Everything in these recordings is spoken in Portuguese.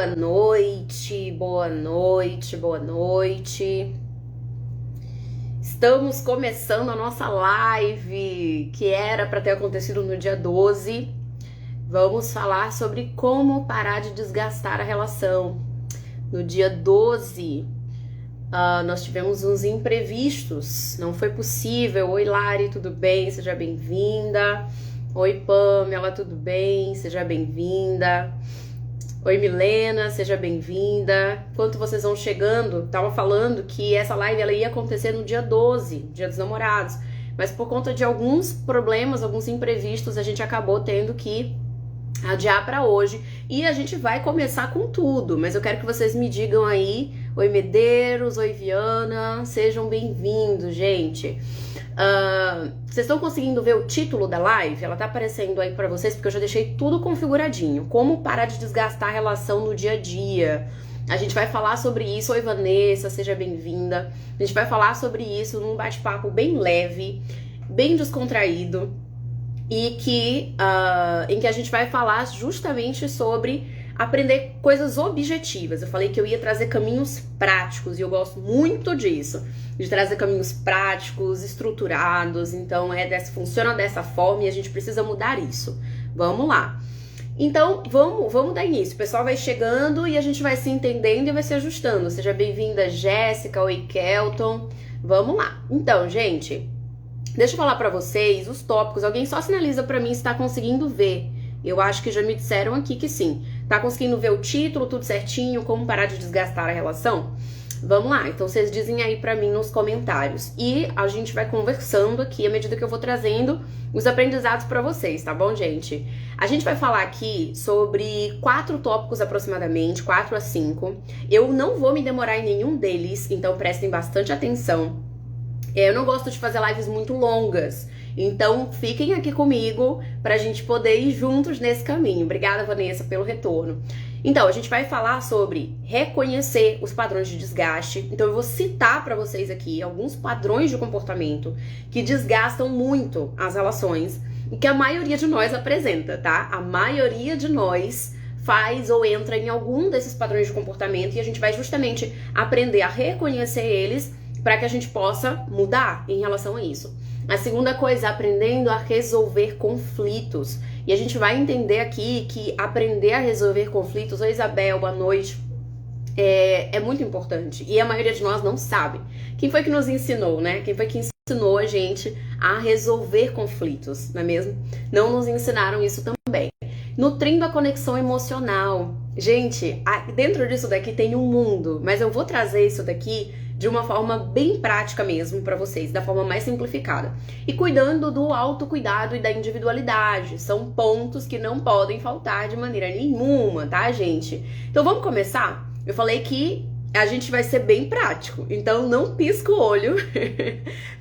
Boa noite, boa noite, boa noite. Estamos começando a nossa live, que era para ter acontecido no dia 12. Vamos falar sobre como parar de desgastar a relação. No dia 12, nós tivemos uns imprevistos, não foi possível. Oi, Lari, tudo bem? Seja bem-vinda. Oi, Pamela, tudo bem? Seja bem-vinda. Oi, Milena, seja bem-vinda. Enquanto vocês vão chegando, tava falando que essa live ela ia acontecer no dia 12, Dia dos Namorados, mas por conta de alguns problemas, alguns imprevistos, a gente acabou tendo que adiar para hoje e a gente vai começar com tudo, mas eu quero que vocês me digam aí. Oi, Medeiros, oi, Viana, sejam bem-vindos, gente. Vocês estão conseguindo ver o título da live? Ela tá aparecendo aí pra vocês porque eu já deixei tudo configuradinho. Como parar de desgastar a relação no dia a dia. A gente vai falar sobre isso. Oi, Vanessa, seja bem-vinda. A gente vai falar sobre isso num bate-papo bem leve, bem descontraído e em que a gente vai falar justamente sobre aprender coisas objetivas. Eu falei que eu ia trazer caminhos práticos e eu gosto muito disso, de trazer caminhos práticos, estruturados. Então funciona dessa forma e a gente precisa mudar isso. Vamos lá. Então, vamos dar início. O pessoal vai chegando e a gente vai se entendendo e vai se ajustando. Seja bem-vinda, Jéssica, oi, Kelton. Vamos lá. Então, gente, deixa eu falar pra vocês os tópicos. Alguém só sinaliza pra mim se tá conseguindo ver. Eu acho que já me disseram aqui que sim. Tá conseguindo ver o título, tudo certinho, como parar de desgastar a relação? Vamos lá, então vocês dizem aí pra mim nos comentários. E a gente vai conversando aqui à medida que eu vou trazendo os aprendizados pra vocês, tá bom, gente? A gente vai falar aqui sobre 4 tópicos aproximadamente, 4 a 5. Eu não vou me demorar em nenhum deles, então prestem bastante atenção. Eu não gosto de fazer lives muito longas, então fiquem aqui comigo pra gente poder ir juntos nesse caminho. Obrigada, Vanessa, pelo retorno. Então, a gente vai falar sobre reconhecer os padrões de desgaste. Então, eu vou citar pra vocês aqui alguns padrões de comportamento que desgastam muito as relações e que a maioria de nós apresenta, tá? A maioria de nós faz ou entra em algum desses padrões de comportamento e a gente vai justamente aprender a reconhecer eles para que a gente possa mudar em relação a isso. A segunda coisa, aprendendo a resolver conflitos. E a gente vai entender aqui que aprender a resolver conflitos, oi Isabel, boa noite, é muito importante. E a maioria de nós não sabe. Quem foi que nos ensinou, né? Quem foi que ensinou a gente a resolver conflitos, não é mesmo? Não nos ensinaram isso também. Nutrindo a conexão emocional. Gente, dentro disso daqui tem um mundo, mas eu vou trazer isso daqui de uma forma bem prática mesmo pra vocês, da forma mais simplificada. E cuidando do autocuidado e da individualidade. São pontos que não podem faltar de maneira nenhuma, tá, gente? Então vamos começar? Eu falei que a gente vai ser bem prático, então não pisca o olho,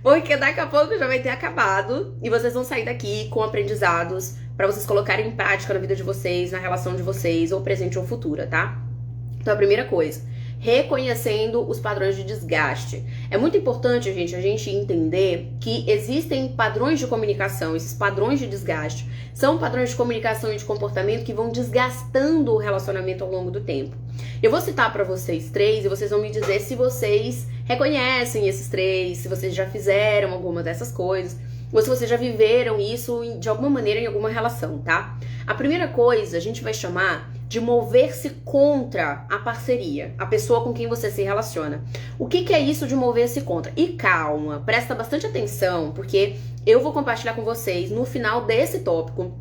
porque daqui a pouco já vai ter acabado e vocês vão sair daqui com aprendizados pra vocês colocarem em prática na vida de vocês, na relação de vocês, ou presente ou futura, tá? Então a primeira coisa, reconhecendo os padrões de desgaste. É muito importante, gente, a gente entender que existem padrões de comunicação, esses padrões de desgaste são padrões de comunicação e de comportamento que vão desgastando o relacionamento ao longo do tempo. Eu vou citar pra vocês 3 e vocês vão me dizer se vocês reconhecem esses 3, se vocês já fizeram alguma dessas coisas, ou se vocês já viveram isso de alguma maneira em alguma relação, tá? A primeira coisa a gente vai chamar de mover-se contra a parceria, a pessoa com quem você se relaciona. O que é isso de mover-se contra? E calma, presta bastante atenção, porque eu vou compartilhar com vocês no final desse tópico.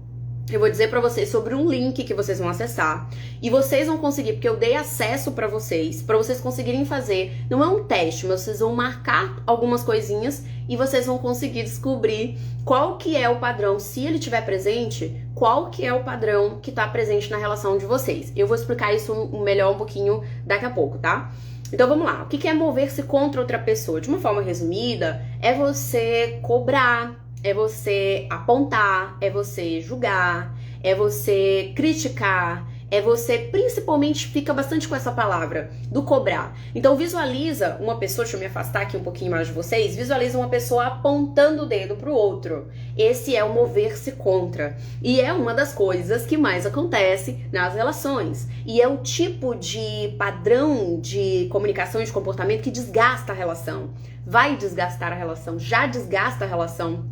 Eu vou dizer pra vocês sobre um link que vocês vão acessar e vocês vão conseguir, porque eu dei acesso pra vocês conseguirem fazer, não é um teste, mas vocês vão marcar algumas coisinhas e vocês vão conseguir descobrir qual que é o padrão, se ele estiver presente, qual que é o padrão que tá presente na relação de vocês. Eu vou explicar isso melhor um pouquinho daqui a pouco, tá? Então vamos lá, o que é mover-se contra outra pessoa? De uma forma resumida, é você cobrar, é você apontar, é você julgar, é você criticar, é você, principalmente, fica bastante com essa palavra, do cobrar. Então visualiza uma pessoa, deixa eu me afastar aqui um pouquinho mais de vocês, visualiza uma pessoa apontando o dedo pro outro. Esse é o mover-se contra. E é uma das coisas que mais acontece nas relações. E é o tipo de padrão de comunicação e de comportamento que desgasta a relação. Vai desgastar a relação, já desgasta a relação.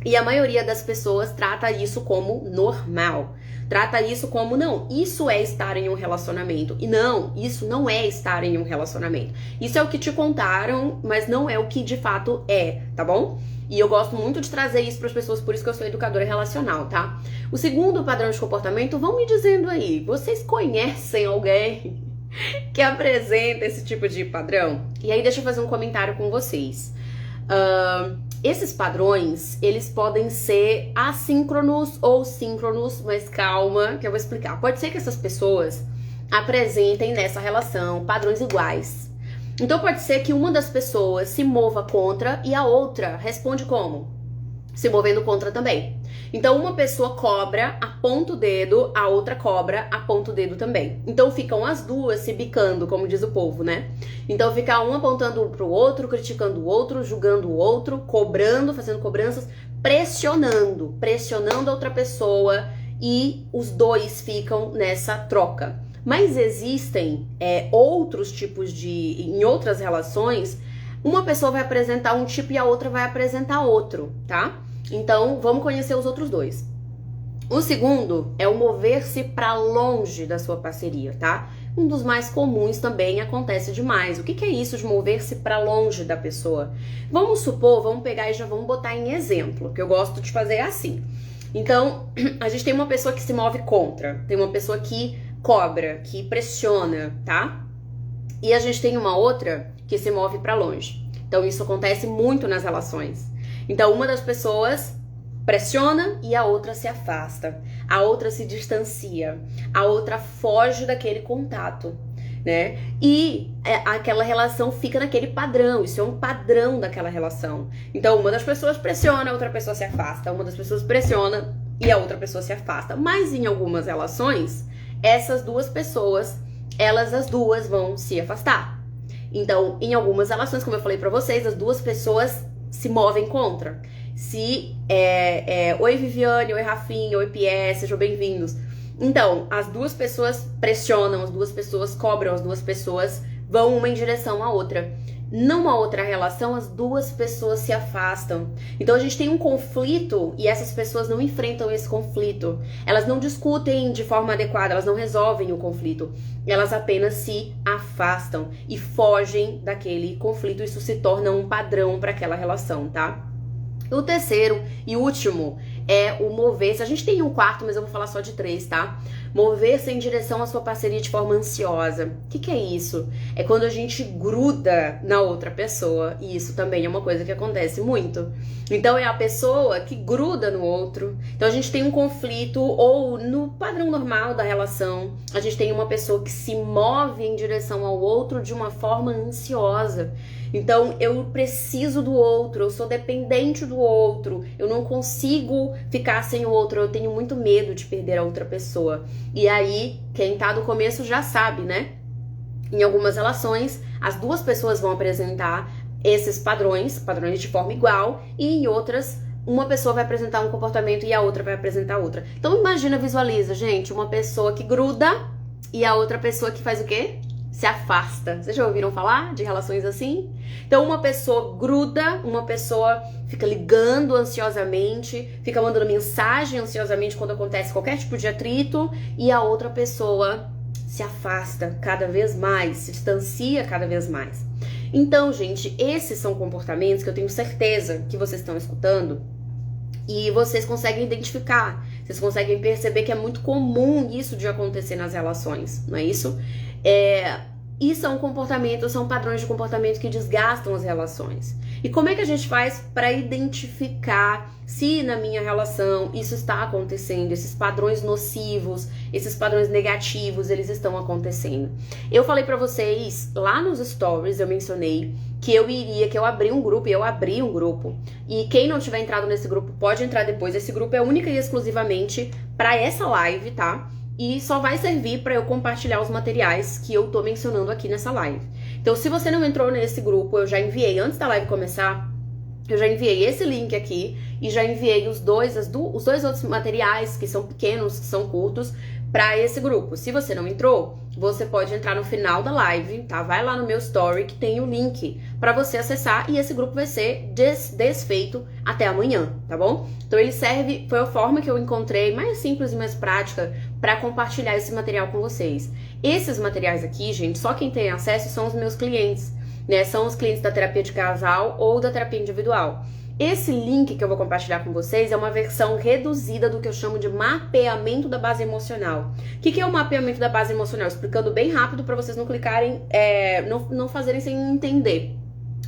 E a maioria das pessoas trata isso como normal. Trata isso como, não, isso é estar em um relacionamento. E não, isso não é estar em um relacionamento. Isso é o que te contaram, mas não é o que de fato é, tá bom? E eu gosto muito de trazer isso para as pessoas, por isso que eu sou educadora relacional, tá? O segundo padrão de comportamento, vão me dizendo aí, vocês conhecem alguém que apresenta esse tipo de padrão? E aí deixa eu fazer um comentário com vocês. Esses padrões, eles podem ser assíncronos ou síncronos, mas calma que eu vou explicar. Pode ser que essas pessoas apresentem nessa relação padrões iguais. Então pode ser que uma das pessoas se mova contra e a outra responde como? Se movendo contra também. Então uma pessoa cobra, aponta o dedo, a outra cobra, aponta o dedo também. Então ficam as duas se bicando, como diz o povo, né? Então fica um apontando pro outro, criticando o outro, julgando o outro, cobrando, fazendo cobranças, pressionando a outra pessoa e os dois ficam nessa troca. Mas existem outros tipos de... Em outras relações, uma pessoa vai apresentar um tipo e a outra vai apresentar outro, tá? Então, vamos conhecer os outros dois. O segundo é o mover-se para longe da sua parceria, tá? Um dos mais comuns também acontece demais. O que é isso de mover-se para longe da pessoa? Vamos supor, vamos pegar e já vamos botar em exemplo, que eu gosto de fazer assim. Então, a gente tem uma pessoa que se move contra, tem uma pessoa que cobra, que pressiona, tá? E a gente tem uma outra que se move para longe. Então, isso acontece muito nas relações. Então, uma das pessoas pressiona e a outra se afasta. A outra se distancia. A outra foge daquele contato, né? E aquela relação fica naquele padrão. Isso é um padrão daquela relação. Então, uma das pessoas pressiona, a outra pessoa se afasta. Uma das pessoas pressiona e a outra pessoa se afasta. Mas em algumas relações, essas duas pessoas, elas as duas vão se afastar. Então, em algumas relações, como eu falei pra vocês, as duas pessoas se movem contra. Oi Viviane, oi Rafinha, oi Pierre, sejam bem-vindos. Então, as duas pessoas pressionam, as duas pessoas cobram, as duas pessoas vão uma em direção à outra. Numa outra relação, as duas pessoas se afastam. Então a gente tem um conflito e essas pessoas não enfrentam esse conflito. Elas não discutem de forma adequada, elas não resolvem o conflito. Elas apenas se afastam e fogem daquele conflito. Isso se torna um padrão para aquela relação, tá? O terceiro e último é o mover-se. A gente tem um quarto, mas eu vou falar só de 3, tá? Mover-se em direção à sua parceria de forma ansiosa. O que é isso? É quando a gente gruda na outra pessoa. E isso também é uma coisa que acontece muito. Então é a pessoa que gruda no outro. Então a gente tem um conflito, ou no padrão normal da relação, a gente tem uma pessoa que se move em direção ao outro de uma forma ansiosa. Então eu preciso do outro, eu sou dependente do outro, eu não consigo ficar sem o outro, eu tenho muito medo de perder a outra pessoa. E aí, quem tá do começo já sabe, né? Em algumas relações, as duas pessoas vão apresentar esses padrões de forma igual, e em outras, uma pessoa vai apresentar um comportamento e a outra vai apresentar outra. Então imagina, visualiza, gente, uma pessoa que gruda e a outra pessoa que faz o quê? Se afasta. Vocês já ouviram falar de relações assim? Então uma pessoa gruda, uma pessoa fica ligando ansiosamente, fica mandando mensagem ansiosamente quando acontece qualquer tipo de atrito, e a outra pessoa se afasta cada vez mais, se distancia cada vez mais. Então, gente, esses são comportamentos que eu tenho certeza que vocês estão escutando e vocês conseguem identificar, vocês conseguem perceber que é muito comum isso de acontecer nas relações, não é isso? E são comportamentos, são padrões de comportamento que desgastam as relações. E como é que a gente faz para identificar se na minha relação isso está acontecendo, esses padrões nocivos, esses padrões negativos, eles estão acontecendo? Eu falei para vocês, lá nos stories, eu mencionei que eu abri um grupo, e quem não tiver entrado nesse grupo pode entrar depois. Esse grupo é única e exclusivamente para essa live, tá? e só vai servir para eu compartilhar os materiais que eu tô mencionando aqui nessa live. Então, se você não entrou nesse grupo, eu já enviei antes da live começar, eu já enviei esse link aqui e já enviei os dois outros materiais que são pequenos, que são curtos, para esse grupo. Se você não entrou, você pode entrar no final da live, tá? Vai lá no meu story que tem o link para você acessar e esse grupo vai ser desfeito até amanhã, tá bom? Então ele serve, foi a forma que eu encontrei mais simples e mais prática para compartilhar esse material com vocês. Esses materiais aqui, gente, só quem tem acesso são os meus clientes, né? São os clientes da terapia de casal ou da terapia individual. Esse link que eu vou compartilhar com vocês é uma versão reduzida do que eu chamo de mapeamento da base emocional. O que é o mapeamento da base emocional? Explicando bem rápido para vocês não clicarem, não fazerem sem entender.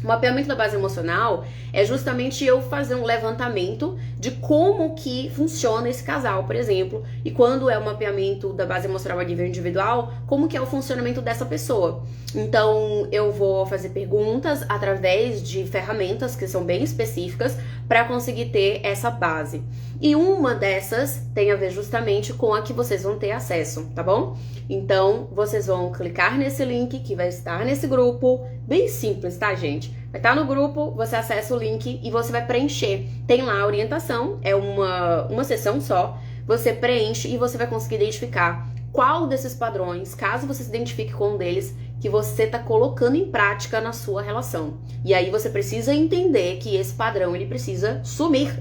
O mapeamento da base emocional é justamente eu fazer um levantamento de como que funciona esse casal, por exemplo, e quando é o mapeamento da base emocional a nível individual, como que é o funcionamento dessa pessoa. Então, eu vou fazer perguntas através de ferramentas que são bem específicas para conseguir ter essa base. E uma dessas tem a ver justamente com a que vocês vão ter acesso, tá bom? Então, vocês vão clicar nesse link que vai estar nesse grupo, bem simples, tá, gente? Vai estar no grupo, você acessa o link e você vai preencher. Tem lá a orientação, é uma sessão só, você preenche e você vai conseguir identificar qual desses padrões, caso você se identifique com um deles, que você está colocando em prática na sua relação. E aí você precisa entender que esse padrão, ele precisa sumir,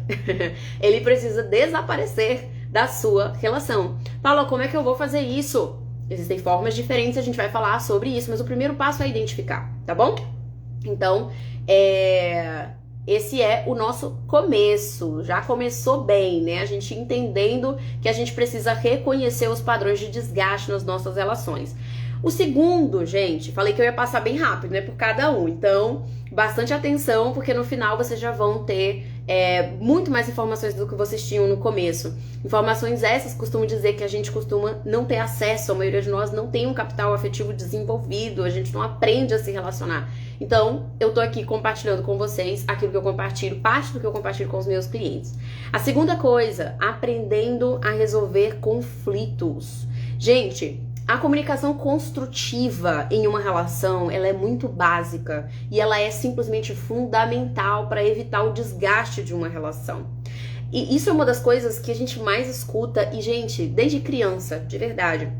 ele precisa desaparecer da sua relação. Paula, como é que eu vou fazer isso? Existem formas diferentes, a gente vai falar sobre isso, mas o primeiro passo é identificar, tá bom? Então, esse é o nosso começo, já começou bem, né? A gente entendendo que a gente precisa reconhecer os padrões de desgaste nas nossas relações. O segundo, gente, falei que eu ia passar bem rápido, né, por cada um, então bastante atenção, porque no final vocês já vão ter muito mais informações do que vocês tinham no começo. Informações essas, costumo dizer que a gente costuma não ter acesso, a maioria de nós não tem um capital afetivo desenvolvido, a gente não aprende a se relacionar. Então, eu tô aqui compartilhando com vocês aquilo que eu compartilho, parte do que eu compartilho com os meus clientes. A segunda coisa, aprendendo a resolver conflitos. Gente, a comunicação construtiva em uma relação, ela é muito básica e ela é simplesmente fundamental para evitar o desgaste de uma relação. E isso é uma das coisas que a gente mais escuta e, gente, desde criança, de verdade.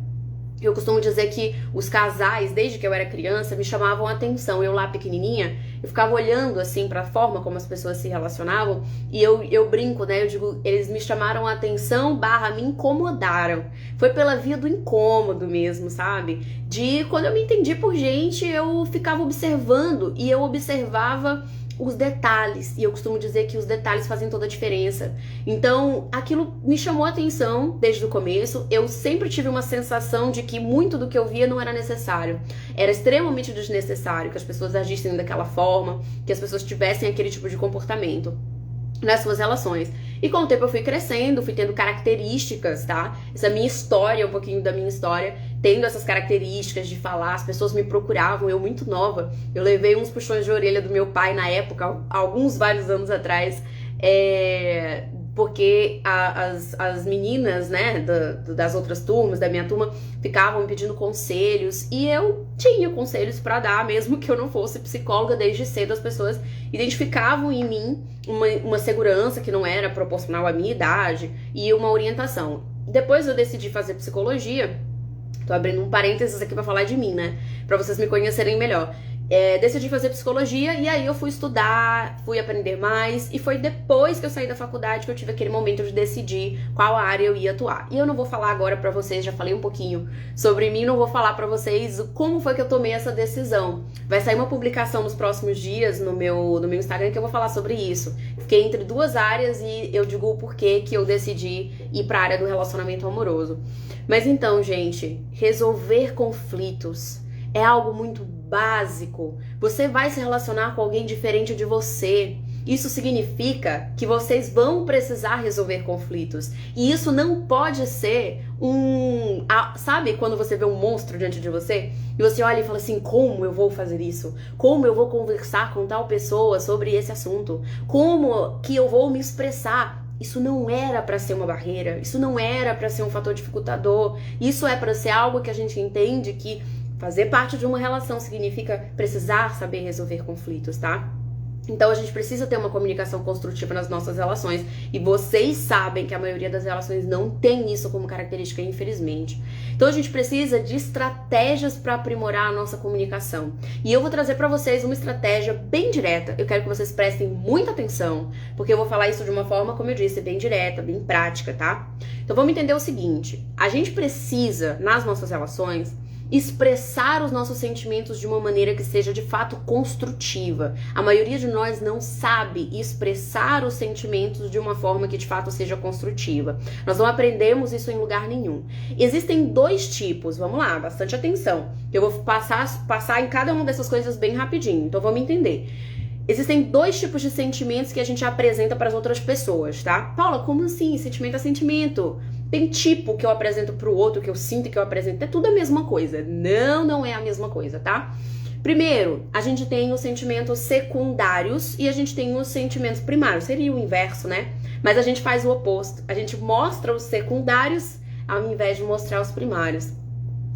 Eu costumo dizer que os casais, desde que eu era criança, me chamavam a atenção. Eu lá pequenininha, eu ficava olhando assim pra forma como as pessoas se relacionavam e eu brinco, né? Eu digo, eles me chamaram a atenção / me incomodaram. Foi pela via do incômodo mesmo, sabe? De quando eu me entendi por gente, eu ficava observando e eu observava os detalhes, e eu costumo dizer que os detalhes fazem toda a diferença. Então, aquilo me chamou a atenção desde o começo. Eu sempre tive uma sensação de que muito do que eu via não era necessário. Era extremamente desnecessário que as pessoas agissem daquela forma, que as pessoas tivessem aquele tipo de comportamento nas suas relações. E com o tempo eu fui crescendo, fui tendo características, tá? Essa minha história, um pouquinho da minha história, tendo essas características de falar, as pessoas me procuravam, eu muito nova. Eu levei uns puxões de orelha do meu pai na época, vários anos atrás, porque as meninas, né, das outras turmas, da minha turma, ficavam me pedindo conselhos e eu tinha conselhos pra dar, mesmo que eu não fosse psicóloga. Desde cedo as pessoas identificavam em mim uma segurança que não era proporcional à minha idade e uma orientação. Depois eu decidi fazer psicologia. Tô abrindo um parênteses aqui pra falar de mim, né, pra vocês me conhecerem melhor. Decidi fazer psicologia e aí eu fui estudar, fui aprender mais e foi depois que eu saí da faculdade que eu tive aquele momento de decidir qual área eu ia atuar. E eu não vou falar agora pra vocês, já falei um pouquinho sobre mim, não vou falar pra vocês como foi que eu tomei essa decisão. Vai sair uma publicação nos próximos dias no meu Instagram que eu vou falar sobre isso. Fiquei entre duas áreas e eu digo o porquê que eu decidi ir pra área do relacionamento amoroso. Mas então, gente, resolver conflitos é algo muito básico. Você vai se relacionar com alguém diferente de você. Isso significa que vocês vão precisar resolver conflitos. E isso não pode ser sabe quando você vê um monstro diante de você? E você olha e fala assim, como eu vou fazer isso? Como eu vou conversar com tal pessoa sobre esse assunto? Como que eu vou me expressar? Isso não era para ser uma barreira, isso não era para ser um fator dificultador, isso é para ser algo que a gente entende que fazer parte de uma relação significa precisar saber resolver conflitos, tá? Então a gente precisa ter uma comunicação construtiva nas nossas relações. E vocês sabem que a maioria das relações não tem isso como característica, infelizmente. Então a gente precisa de estratégias para aprimorar a nossa comunicação. E eu vou trazer para vocês uma estratégia bem direta. Eu quero que vocês prestem muita atenção, porque eu vou falar isso de uma forma, como eu disse, bem direta, bem prática, tá? Então vamos entender o seguinte: a gente precisa, nas nossas relações, expressar os nossos sentimentos de uma maneira que seja de fato construtiva. A maioria de nós não sabe expressar os sentimentos de uma forma que de fato seja construtiva. Nós não aprendemos isso em lugar nenhum. Existem dois tipos, vamos lá, bastante atenção. Eu vou passar em cada uma dessas coisas bem rapidinho, então vamos entender. Existem dois tipos de sentimentos que a gente apresenta para as outras pessoas, tá? Paula, como assim? Sentimento é sentimento. Tem tipo que eu apresento pro outro, que eu sinto e que eu apresento. É tudo a mesma coisa. Não, não é a mesma coisa, tá? Primeiro, a gente tem os sentimentos secundários e a gente tem os sentimentos primários. Seria o inverso, né? Mas a gente faz o oposto. A gente mostra os secundários ao invés de mostrar os primários.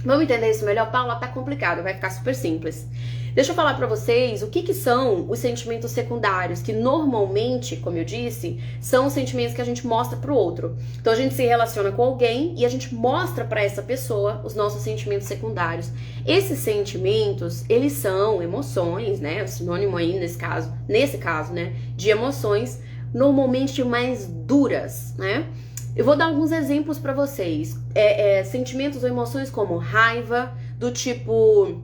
Vamos entender isso melhor? Paula, tá complicado, vai ficar super simples. Deixa eu falar pra vocês o que são os sentimentos secundários, que normalmente, como eu disse, são os sentimentos que a gente mostra pro outro. Então a gente se relaciona com alguém e a gente mostra pra essa pessoa os nossos sentimentos secundários. Esses sentimentos, eles são emoções, né? O sinônimo aí nesse caso, né? De emoções normalmente mais duras, né? Eu vou dar alguns exemplos pra vocês. Sentimentos ou emoções como raiva, do tipo: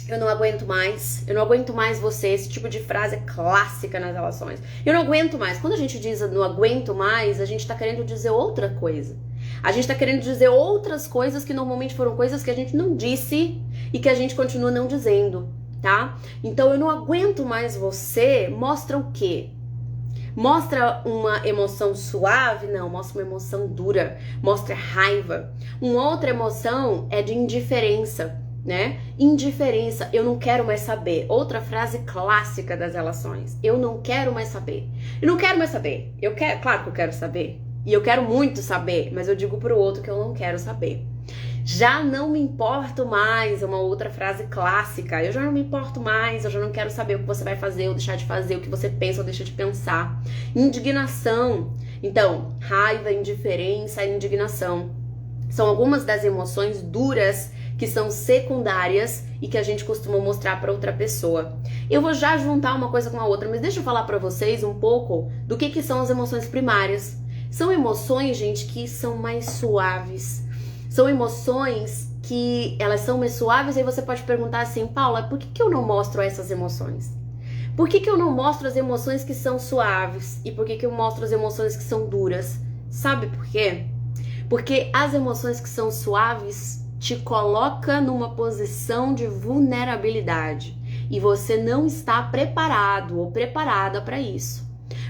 eu não aguento mais você. Esse tipo de frase é clássica nas relações. Eu não aguento mais. Quando a gente diz não aguento mais, a gente tá querendo dizer outra coisa. A gente tá querendo dizer outras coisas que normalmente foram coisas que a gente não disse e que a gente continua não dizendo, tá? Então, eu não aguento mais você mostra o quê? Mostra uma emoção suave? Não, mostra uma emoção dura. Mostra raiva. Uma outra emoção é de indiferença, né? Indiferença, eu não quero mais saber. Outra frase clássica das relações: eu não quero mais saber. Eu não quero mais saber. Claro que eu quero saber. E eu quero muito saber, mas eu digo pro outro que eu não quero saber. Já não me importo mais, é uma outra frase clássica. Eu já não me importo mais, eu já não quero saber o que você vai fazer ou deixar de fazer, o que você pensa ou deixa de pensar. Indignação. Então, raiva, indiferença e indignação são algumas das emoções duras que são secundárias e que a gente costuma mostrar para outra pessoa. Eu vou já juntar uma coisa com a outra, mas deixa eu falar para vocês um pouco do que são as emoções primárias. São emoções, gente, que são mais suaves. São emoções que elas são mais suaves, e aí você pode perguntar assim: Paula, por que eu não mostro essas emoções? Por que eu não mostro as emoções que são suaves? E por que eu mostro as emoções que são duras? Sabe por quê? Porque as emoções que são suaves te coloca numa posição de vulnerabilidade e você não está preparado ou preparada para isso.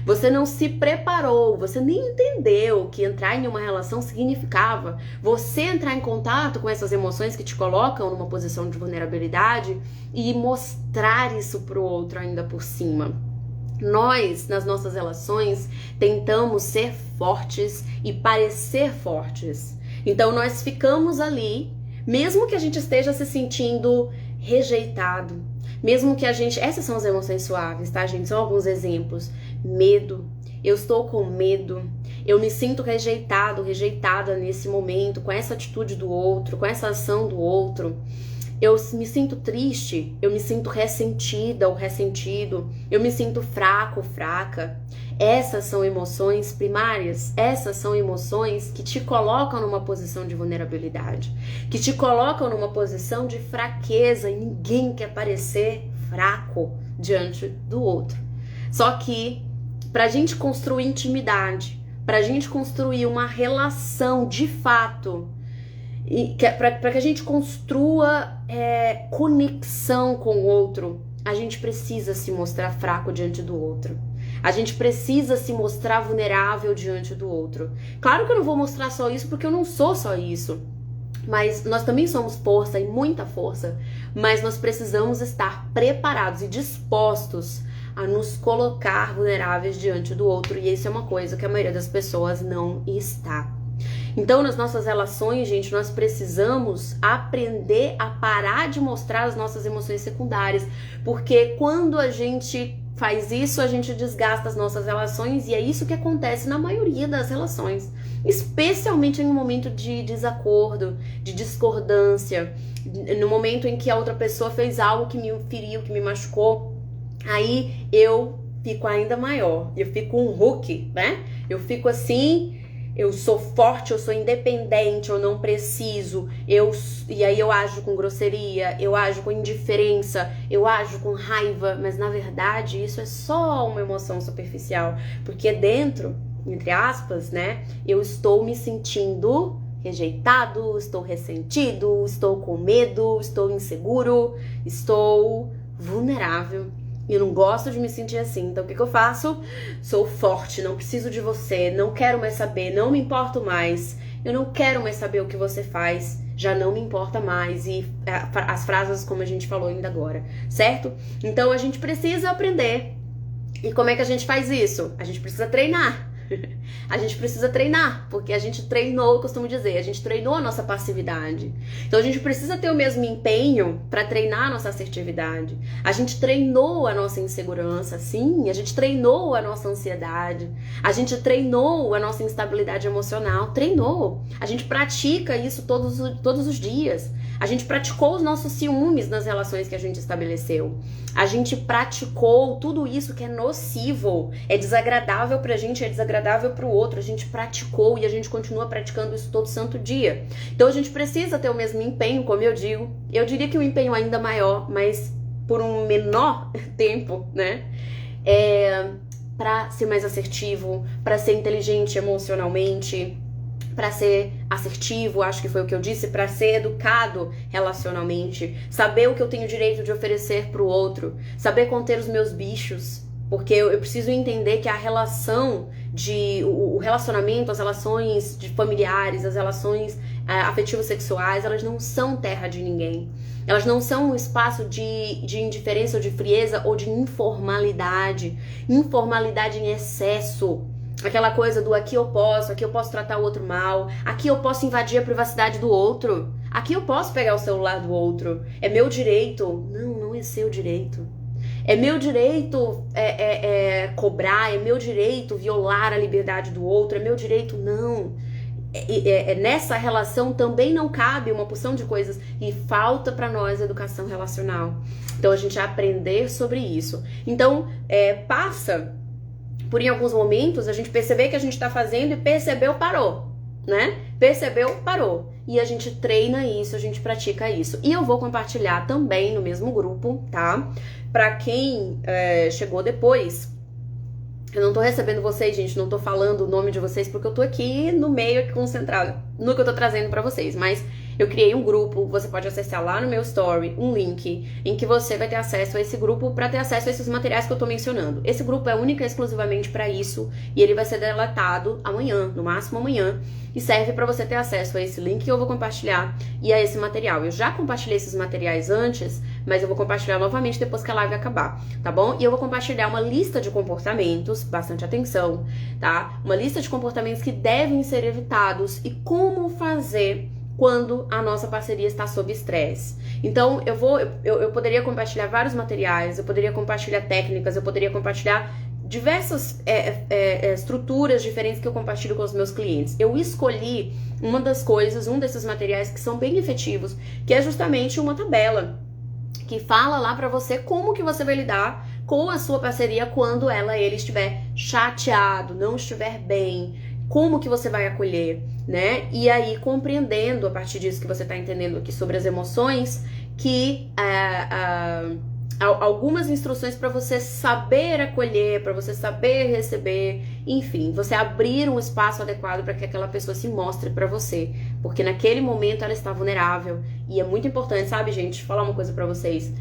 Você não se preparou, você nem entendeu que entrar em uma relação significava você entrar em contato com essas emoções que te colocam numa posição de vulnerabilidade e mostrar isso pro outro ainda por cima. Nós, nas nossas relações, tentamos ser fortes e parecer fortes. Então nós ficamos ali, mesmo que a gente esteja se sentindo rejeitado, mesmo que a gente... Essas são as emoções suaves, tá, gente? São alguns exemplos. Medo. Eu estou com medo. Eu me sinto rejeitado, rejeitada nesse momento, com essa atitude do outro, com essa ação do outro. Eu me sinto triste, eu me sinto ressentida ou ressentido, eu me sinto fraco ou fraca. Essas são emoções primárias, essas são emoções que te colocam numa posição de vulnerabilidade, que te colocam numa posição de fraqueza, e ninguém quer parecer fraco diante do outro. Só que pra gente construir intimidade, pra gente construir uma relação de fato, para que a gente construa conexão com o outro, a gente precisa se mostrar fraco diante do outro. A gente precisa se mostrar vulnerável diante do outro. Claro que eu não vou mostrar só isso, porque eu não sou só isso. Mas nós também somos força, e muita força. Mas nós precisamos estar preparados e dispostos a nos colocar vulneráveis diante do outro, e isso é uma coisa que a maioria das pessoas não está. Então, nas nossas relações, gente, nós precisamos aprender a parar de mostrar as nossas emoções secundárias, porque quando a gente faz isso, a gente desgasta as nossas relações, e é isso que acontece na maioria das relações, especialmente em um momento de desacordo, de discordância, no momento em que a outra pessoa fez algo que me feriu, que me machucou. Aí eu fico ainda maior, eu fico um Hulk, né? Eu fico assim, eu sou forte, eu sou independente, eu não preciso, e aí eu ajo com grosseria, eu ajo com indiferença, eu ajo com raiva, mas na verdade isso é só uma emoção superficial, porque dentro, entre aspas, né, eu estou me sentindo rejeitado, estou ressentido, estou com medo, estou inseguro, estou vulnerável. E eu não gosto de me sentir assim. Então o que eu faço? Sou forte, não preciso de você, não quero mais saber, não me importo mais. Eu não quero mais saber o que você faz, já não me importa mais. E as frases como a gente falou ainda agora, certo? Então a gente precisa aprender. E como é que a gente faz isso? A gente precisa treinar. A gente precisa treinar, porque a gente treinou, eu costumo dizer, a gente treinou a nossa passividade. Então a gente precisa ter o mesmo empenho para treinar a nossa assertividade. A gente treinou a nossa insegurança, sim, a gente treinou a nossa ansiedade, a gente treinou a nossa instabilidade emocional, treinou. A gente pratica isso todos os dias. A gente praticou os nossos ciúmes nas relações que a gente estabeleceu. A gente praticou tudo isso que é nocivo, é desagradável pra gente, é desagradável pro outro. A gente praticou e a gente continua praticando isso todo santo dia. Então a gente precisa ter o mesmo empenho, como eu digo. Eu diria que um empenho ainda maior, mas por um menor tempo, né? Pra ser mais assertivo, pra ser inteligente emocionalmente, para ser assertivo, acho que foi o que eu disse, para ser educado relacionalmente, saber o que eu tenho direito de oferecer pro outro, saber conter os meus bichos, porque eu preciso entender que a relação o relacionamento, as relações de familiares, as relações afetivo-sexuais, elas não são terra de ninguém. Elas não são um espaço de indiferença ou de frieza ou de informalidade em excesso. Aquela coisa do aqui eu posso tratar o outro mal, aqui eu posso invadir a privacidade do outro, aqui eu posso pegar o celular do outro, é meu direito. Não é seu direito. É meu direito cobrar, é meu direito violar a liberdade do outro, é meu direito não. Nessa relação também não cabe uma porção de coisas e falta pra nós educação relacional. Então a gente aprender sobre isso. Então passa por em alguns momentos a gente perceber que a gente tá fazendo e percebeu, parou, né? Percebeu, parou. E a gente treina isso, a gente pratica isso. E eu vou compartilhar também no mesmo grupo, tá? Pra quem chegou depois, eu não tô recebendo vocês, gente, não tô falando o nome de vocês porque eu tô aqui no meio, aqui concentrada no que eu tô trazendo pra vocês, mas eu criei um grupo, você pode acessar lá no meu story, um link, em que você vai ter acesso a esse grupo para ter acesso a esses materiais que eu tô mencionando. Esse grupo é único e exclusivamente para isso, e ele vai ser deletado amanhã, no máximo amanhã, e serve para você ter acesso a esse link que eu vou compartilhar e a esse material. Eu já compartilhei esses materiais antes, mas eu vou compartilhar novamente depois que a live acabar, tá bom? E eu vou compartilhar uma lista de comportamentos, bastante atenção, tá? Uma lista de comportamentos que devem ser evitados e como fazer quando a nossa parceria está sob estresse. Então, eu poderia compartilhar vários materiais, eu poderia compartilhar técnicas, eu poderia compartilhar diversas estruturas diferentes que eu compartilho com os meus clientes. Eu escolhi uma das coisas, um desses materiais que são bem efetivos, que é justamente uma tabela que fala lá pra você como que você vai lidar com a sua parceria quando ele estiver chateado, não estiver bem, como que você vai acolher, né? E aí, compreendendo, a partir disso que você tá entendendo aqui sobre as emoções, que algumas instruções para você saber acolher, para você saber receber, enfim, você abrir um espaço adequado para que aquela pessoa se mostre para você, porque naquele momento ela está vulnerável. E é muito importante, sabe, gente, falar uma coisa para vocês,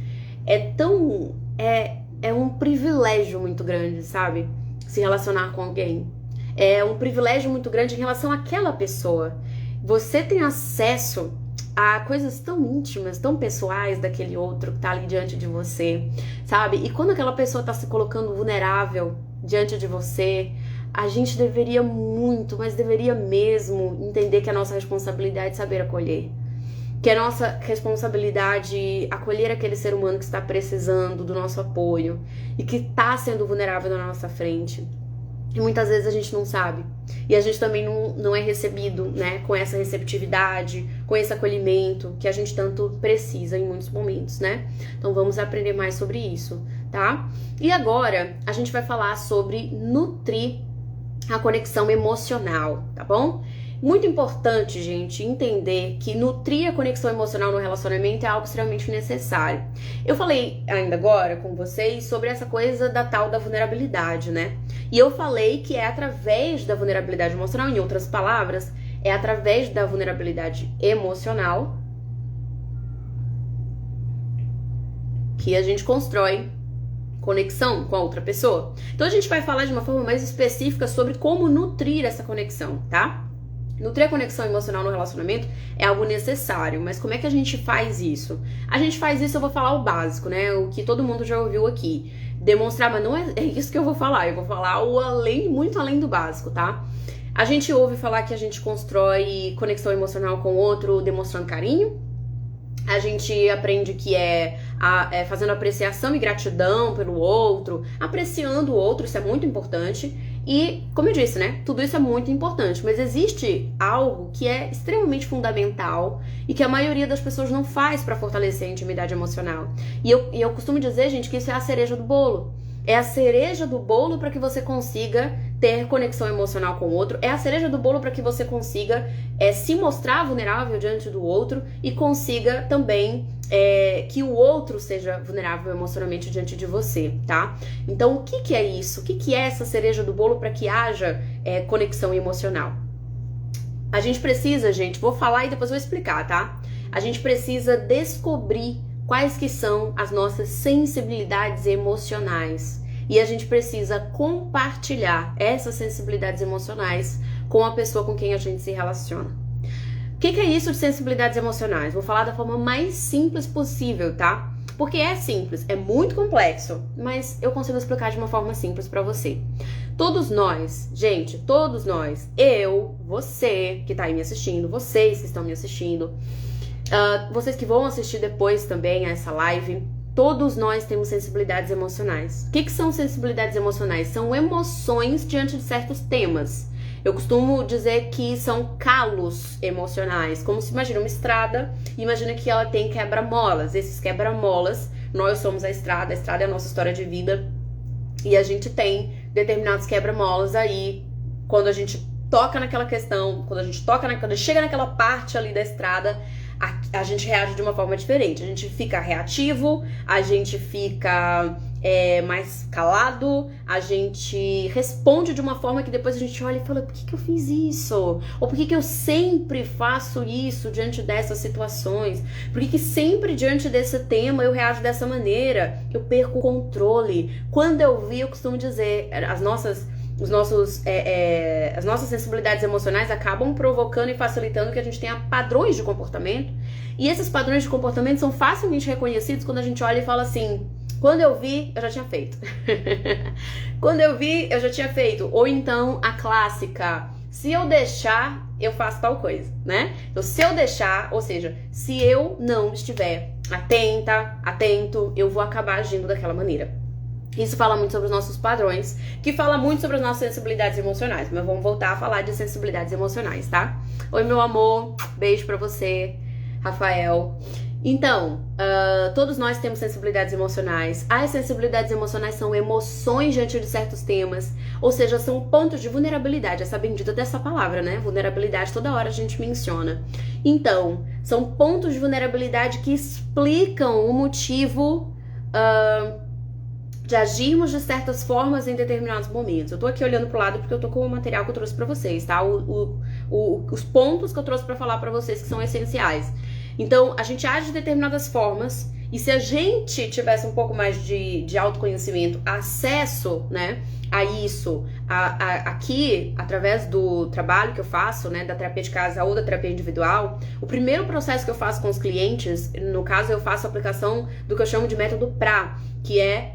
é um privilégio muito grande, sabe, se relacionar com alguém. É um privilégio muito grande em relação àquela pessoa. Você tem acesso a coisas tão íntimas, tão pessoais daquele outro que tá ali diante de você, sabe? E quando aquela pessoa tá se colocando vulnerável diante de você, a gente deveria muito, mas deveria mesmo entender que é a nossa responsabilidade é saber acolher. Que é nossa responsabilidade acolher aquele ser humano que está precisando do nosso apoio e que está sendo vulnerável na nossa frente. E muitas vezes a gente não sabe. E a gente também não é recebido, né, com essa receptividade, com esse acolhimento que a gente tanto precisa em muitos momentos, né? Então vamos aprender mais sobre isso, tá? E agora a gente vai falar sobre nutrir a conexão emocional, tá bom? Muito importante, gente, entender que nutrir a conexão emocional no relacionamento é algo extremamente necessário. Eu falei ainda agora com vocês sobre essa coisa da tal da vulnerabilidade, né? E eu falei que é através da vulnerabilidade emocional, em outras palavras, é através da vulnerabilidade emocional que a gente constrói conexão com a outra pessoa. Então a gente vai falar de uma forma mais específica sobre como nutrir essa conexão, tá? Nutrir a conexão emocional no relacionamento é algo necessário, mas como é que a gente faz isso? A gente faz isso, eu vou falar o básico, né? O que todo mundo já ouviu aqui. Demonstrar, mas não é isso que eu vou falar. Eu vou falar o além, muito além do básico, tá? A gente ouve falar que a gente constrói conexão emocional com o outro demonstrando carinho. A gente aprende que é fazendo apreciação e gratidão pelo outro, apreciando o outro, isso é muito importante. E, como eu disse, né, tudo isso é muito importante, mas existe algo que é extremamente fundamental e que a maioria das pessoas não faz para fortalecer a intimidade emocional. E eu costumo dizer, gente, que isso é a cereja do bolo. É a cereja do bolo para que você consiga ter conexão emocional com o outro. É a cereja do bolo para que você consiga se mostrar vulnerável diante do outro e consiga também que o outro seja vulnerável emocionalmente diante de você, tá? Então, o que é isso? O que é essa cereja do bolo para que haja conexão emocional? A gente precisa, gente, vou falar e depois vou explicar, tá? A gente precisa descobrir quais que são as nossas sensibilidades emocionais. E a gente precisa compartilhar essas sensibilidades emocionais com a pessoa com quem a gente se relaciona. O que é isso de sensibilidades emocionais? Vou falar da forma mais simples possível, tá? Porque é simples, é muito complexo, mas eu consigo explicar de uma forma simples pra você. Todos nós, gente, todos nós, eu, você que tá aí me assistindo, vocês que estão me assistindo, vocês que vão assistir depois também a essa live, todos nós temos sensibilidades emocionais. O que são sensibilidades emocionais? São emoções diante de certos temas. Eu costumo dizer que são calos emocionais, como se imagina uma estrada, imagina que ela tem quebra-molas. Esses quebra-molas, nós somos a estrada é a nossa história de vida, e a gente tem determinados quebra-molas aí, quando a gente toca naquela questão, quando chega naquela parte ali da estrada, a gente reage de uma forma diferente. A gente fica reativo, a gente fica mais calado, a gente responde de uma forma que depois a gente olha e fala: por que eu fiz isso? Ou por que eu sempre faço isso diante dessas situações? Por que sempre diante desse tema eu reajo dessa maneira? Eu perco o controle. Quando eu costumo dizer, as nossas sensibilidades emocionais acabam provocando e facilitando que a gente tenha padrões de comportamento. E esses padrões de comportamento são facilmente reconhecidos quando a gente olha e fala assim: quando eu vi, eu já tinha feito. Quando eu vi, eu já tinha feito. Ou então a clássica: se eu deixar, eu faço tal coisa, né? Então, se eu deixar, ou seja, se eu não estiver atento, eu vou acabar agindo daquela maneira. Isso fala muito sobre os nossos padrões, que fala muito sobre as nossas sensibilidades emocionais. Mas vamos voltar a falar de sensibilidades emocionais, tá? Oi, meu amor. Beijo pra você, Rafael. Então, todos nós temos sensibilidades emocionais. As sensibilidades emocionais são emoções diante de certos temas, ou seja, são pontos de vulnerabilidade. Essa bendita dessa palavra, né? Vulnerabilidade, toda hora a gente menciona. Então, são pontos de vulnerabilidade que explicam o motivo de agirmos de certas formas em determinados momentos. Eu tô aqui olhando pro lado porque eu tô com o material que eu trouxe pra vocês, tá? Os pontos que eu trouxe pra falar pra vocês que são essenciais. Então, a gente age de determinadas formas E se a gente tivesse um pouco mais de autoconhecimento, acesso, né, a isso, aqui, através do trabalho que eu faço, né, da terapia de casal ou da terapia individual, o primeiro processo que eu faço com os clientes, no caso eu faço a aplicação do que eu chamo de método PRA, que é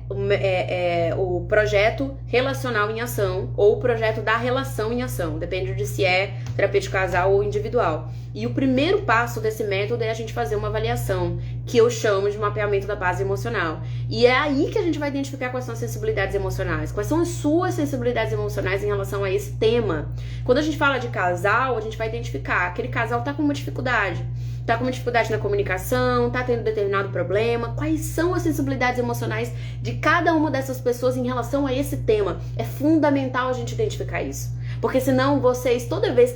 o projeto relacional em ação ou o projeto da relação em ação, depende de se é terapia de casal ou individual. E o primeiro passo desse método é a gente fazer uma avaliação, que eu chamo de mapeamento da base emocional. E é aí que a gente vai identificar quais são as sensibilidades emocionais, quais são as suas sensibilidades emocionais em relação a esse tema. Quando a gente fala de casal, a gente vai identificar aquele casal tá com uma dificuldade. Tá com uma dificuldade na comunicação, tá tendo determinado problema. Quais são as sensibilidades emocionais de cada uma dessas pessoas em relação a esse tema? É fundamental a gente identificar isso. Porque senão vocês, toda vez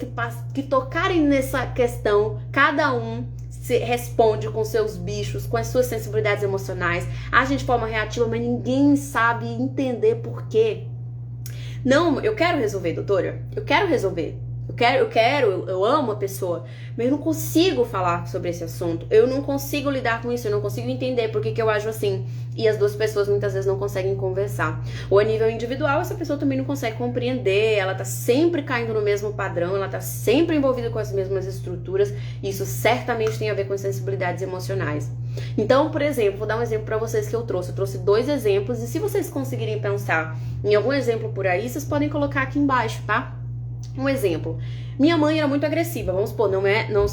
que tocarem nessa questão, cada um se responde com seus bichos, com as suas sensibilidades emocionais, age de forma reativa, mas ninguém sabe entender por quê. Não, eu quero resolver, doutora. Eu quero resolver. Eu amo a pessoa, mas eu não consigo falar sobre esse assunto, eu não consigo lidar com isso, eu não consigo entender por que eu ajo assim. E as duas pessoas muitas vezes não conseguem conversar. Ou a nível individual, essa pessoa também não consegue compreender, ela tá sempre caindo no mesmo padrão, ela tá sempre envolvida com as mesmas estruturas, e isso certamente tem a ver com sensibilidades emocionais. Então, por exemplo, vou dar um exemplo pra vocês que eu trouxe 2 exemplos, e se vocês conseguirem pensar em algum exemplo por aí, vocês podem colocar aqui embaixo, tá? Um exemplo, minha mãe era muito agressiva, vamos supor, não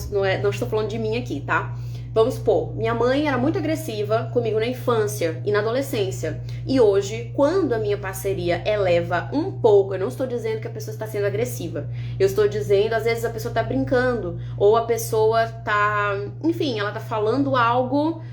estou falando de mim aqui, tá? Vamos supor, minha mãe era muito agressiva comigo na infância e na adolescência. E hoje, quando a minha parceria eleva um pouco, eu não estou dizendo que a pessoa está sendo agressiva. Eu estou dizendo, às vezes a pessoa está brincando, ou a pessoa tá, enfim, ela tá falando algo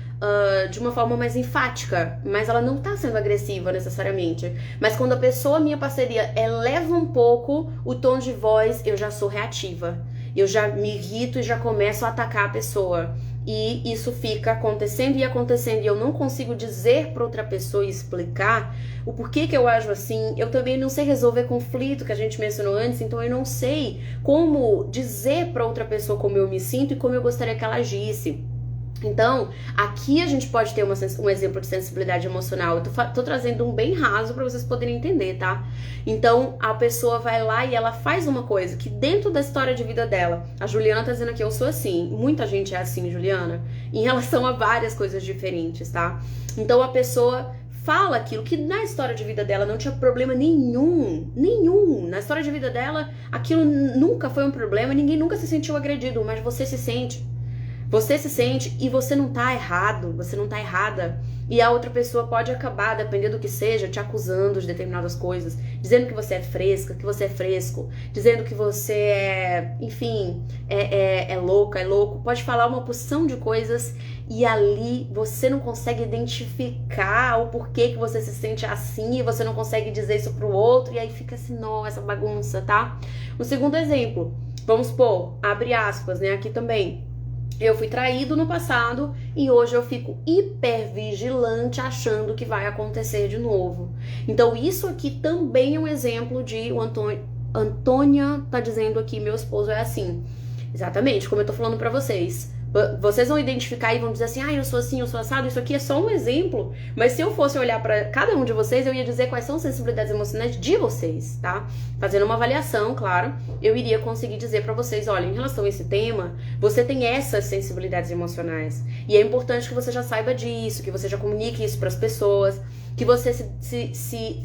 de uma forma mais enfática, mas ela não tá sendo agressiva necessariamente. Mas quando a pessoa, minha parceria, eleva um pouco o tom de voz, eu já sou reativa. Eu já me irrito e já começo a atacar a pessoa. E isso fica acontecendo e eu não consigo dizer para outra pessoa e explicar o porquê que eu ajo assim. Eu também não sei resolver conflito, que a gente mencionou antes, então eu não sei como dizer para outra pessoa como eu me sinto e como eu gostaria que ela agisse. Então, aqui a gente pode ter um exemplo de sensibilidade emocional. Eu tô trazendo um bem raso para vocês poderem entender, tá? Então, a pessoa vai lá e ela faz uma coisa que dentro da história de vida dela, a Juliana tá dizendo que eu sou assim, muita gente é assim, Juliana, em relação a várias coisas diferentes, tá? Então, a pessoa fala aquilo que na história de vida dela não tinha problema nenhum. Na história de vida dela, aquilo nunca foi um problema, ninguém nunca se sentiu agredido, mas você se sente. Você se sente e você não tá errado, você não tá errada. E a outra pessoa pode acabar, dependendo do que seja, te acusando de determinadas coisas, dizendo que você é fresca, que você é fresco, dizendo que você é, enfim, é louca, é louco. Pode falar uma porção de coisas e ali você não consegue identificar o porquê que você se sente assim e você não consegue dizer isso pro outro e aí fica assim, nossa, essa bagunça, tá? Um segundo exemplo, vamos supor, abre aspas, né, aqui também. Eu fui traído no passado e hoje eu fico hipervigilante achando que vai acontecer de novo. Então isso aqui também é um exemplo de o Antônia tá dizendo aqui, meu esposo é assim. Exatamente, como eu tô falando pra vocês. Vocês vão identificar e vão dizer assim, eu sou assim, eu sou assado, isso aqui é só um exemplo. Mas se eu fosse olhar pra cada um de vocês, eu ia dizer quais são as sensibilidades emocionais de vocês, tá? Fazendo uma avaliação, claro, eu iria conseguir dizer pra vocês, olha, em relação a esse tema, você tem essas sensibilidades emocionais. E é importante que você já saiba disso, que você já comunique isso pras pessoas, que você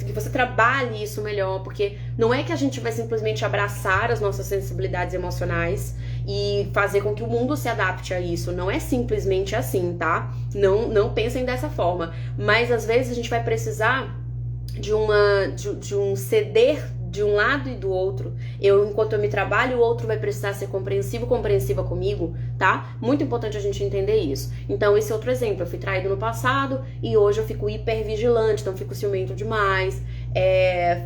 que você trabalhe isso melhor, porque não é que a gente vai simplesmente abraçar as nossas sensibilidades emocionais e fazer com que o mundo se adapte a isso. Não é simplesmente assim, tá? Não pensem dessa forma. Mas às vezes a gente vai precisar de um ceder de um lado e do outro. Enquanto eu me trabalho, o outro vai precisar ser compreensiva comigo, tá? Muito importante a gente entender isso. Então, esse é outro exemplo. Eu fui traído no passado e hoje eu fico hipervigilante, então fico ciumento demais,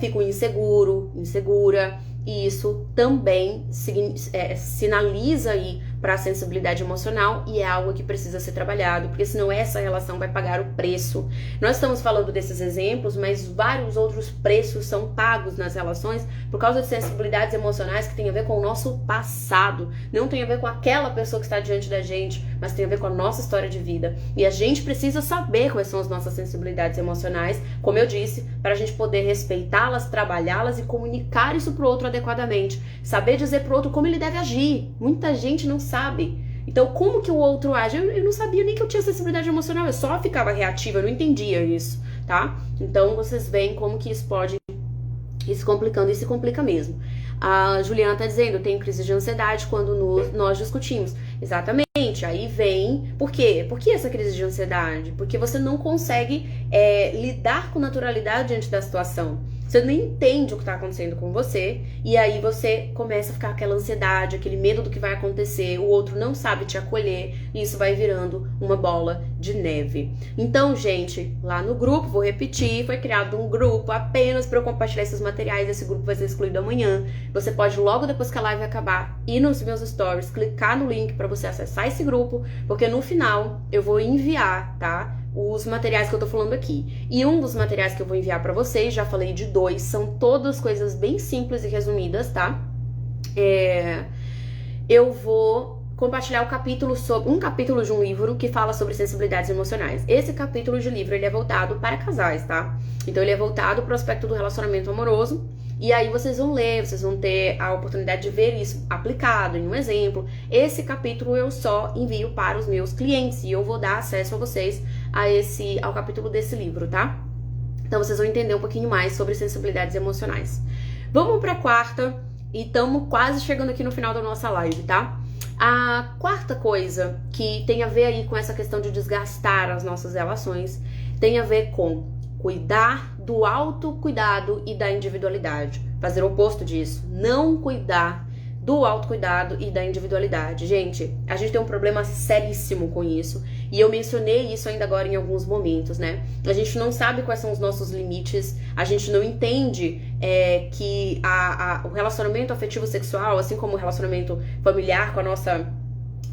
fico insegura. E isso também sinaliza aí para a sensibilidade emocional e é algo que precisa ser trabalhado, porque senão essa relação vai pagar o preço. Nós estamos falando desses exemplos, mas vários outros preços são pagos nas relações por causa de sensibilidades emocionais que tem a ver com o nosso passado. Não tem a ver com aquela pessoa que está diante da gente, mas tem a ver com a nossa história de vida. E a gente precisa saber quais são as nossas sensibilidades emocionais, como eu disse, para a gente poder respeitá-las, trabalhá-las e comunicar isso pro outro adequadamente. Saber dizer pro outro como ele deve agir. Muita gente não sabe. Então, como que o outro age? Eu não sabia nem que eu tinha sensibilidade emocional, eu só ficava reativa, eu não entendia isso, tá? Então, vocês veem como que isso pode ir se complicando e se complica mesmo. A Juliana tá dizendo, tenho crise de ansiedade quando nós discutimos. Exatamente, aí vem... Por quê? Por que essa crise de ansiedade? Porque você não consegue lidar com naturalidade diante da situação. Você não entende o que está acontecendo com você, e aí você começa a ficar aquela ansiedade, aquele medo do que vai acontecer, o outro não sabe te acolher, e isso vai virando uma bola de neve. Então, gente, lá no grupo, vou repetir, foi criado um grupo apenas para eu compartilhar esses materiais, esse grupo vai ser excluído amanhã. Você pode, logo depois que a live acabar, ir nos meus stories, clicar no link para você acessar esse grupo, porque no final eu vou enviar, tá? Os materiais que eu tô falando aqui. E um dos materiais que eu vou enviar pra vocês, já falei de 2, são todas coisas bem simples e resumidas, tá? Eu vou compartilhar um capítulo de um livro que fala sobre sensibilidades emocionais. Esse capítulo de livro, ele é voltado para casais, tá? Então ele é voltado pro aspecto do relacionamento amoroso. E aí vocês vão ler, vocês vão ter a oportunidade de ver isso aplicado em um exemplo. Esse capítulo eu só envio para os meus clientes e eu vou dar acesso a vocês ao capítulo desse livro, tá? Então vocês vão entender um pouquinho mais sobre sensibilidades emocionais. Vamos para a quarta e estamos quase chegando aqui no final da nossa live, tá? A quarta coisa que tem a ver aí com essa questão de desgastar as nossas relações tem a ver com cuidar do autocuidado e da individualidade. Fazer o oposto disso. Não cuidar do autocuidado e da individualidade. Gente, a gente tem um problema seríssimo com isso. E eu mencionei isso ainda agora em alguns momentos, né? A gente não sabe quais são os nossos limites. A gente não entende que o relacionamento afetivo sexual, assim como o relacionamento familiar com a nossa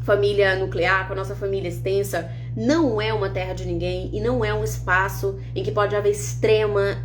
família nuclear, com a nossa família extensa, não é uma terra de ninguém e não é um espaço em que pode haver extrema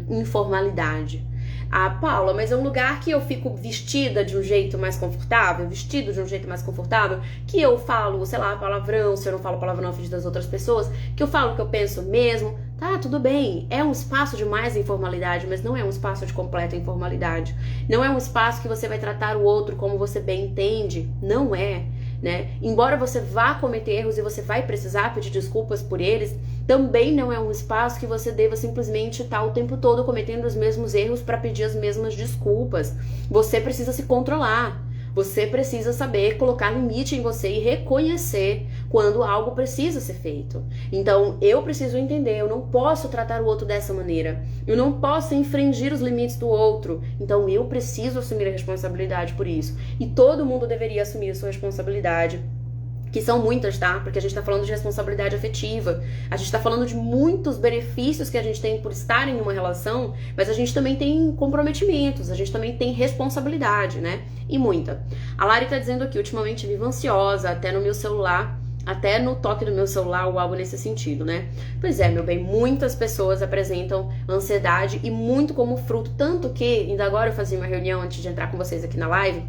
informalidade. Ah, Paula, mas é um lugar que eu fico vestida de um jeito mais confortável, vestido de um jeito mais confortável, que eu falo, sei lá, palavrão, se eu não falo palavrão na frente das outras pessoas, que eu falo o que eu penso mesmo. Tá, tudo bem, é um espaço de mais informalidade, mas não é um espaço de completa informalidade. Não é um espaço que você vai tratar o outro como você bem entende, não é. Né? Embora você vá cometer erros e você vai precisar pedir desculpas por eles, também não é um espaço que você deva simplesmente estar o tempo todo cometendo os mesmos erros para pedir as mesmas desculpas. Você precisa se controlar. Você precisa saber colocar limite em você e reconhecer quando algo precisa ser feito. Então, eu preciso entender, eu não posso tratar o outro dessa maneira. Eu não posso infringir os limites do outro. Então, eu preciso assumir a responsabilidade por isso. E todo mundo deveria assumir a sua responsabilidade. Que são muitas, tá? Porque a gente tá falando de responsabilidade afetiva. A gente tá falando de muitos benefícios que a gente tem por estar em uma relação, mas a gente também tem comprometimentos, a gente também tem responsabilidade, né? E muita. A Lari tá dizendo aqui, ultimamente vivo ansiosa, até no meu celular, até no toque do meu celular ou algo nesse sentido, né? Pois é, meu bem, muitas pessoas apresentam ansiedade e muito como fruto, tanto que, ainda agora eu fazia uma reunião antes de entrar com vocês aqui na live,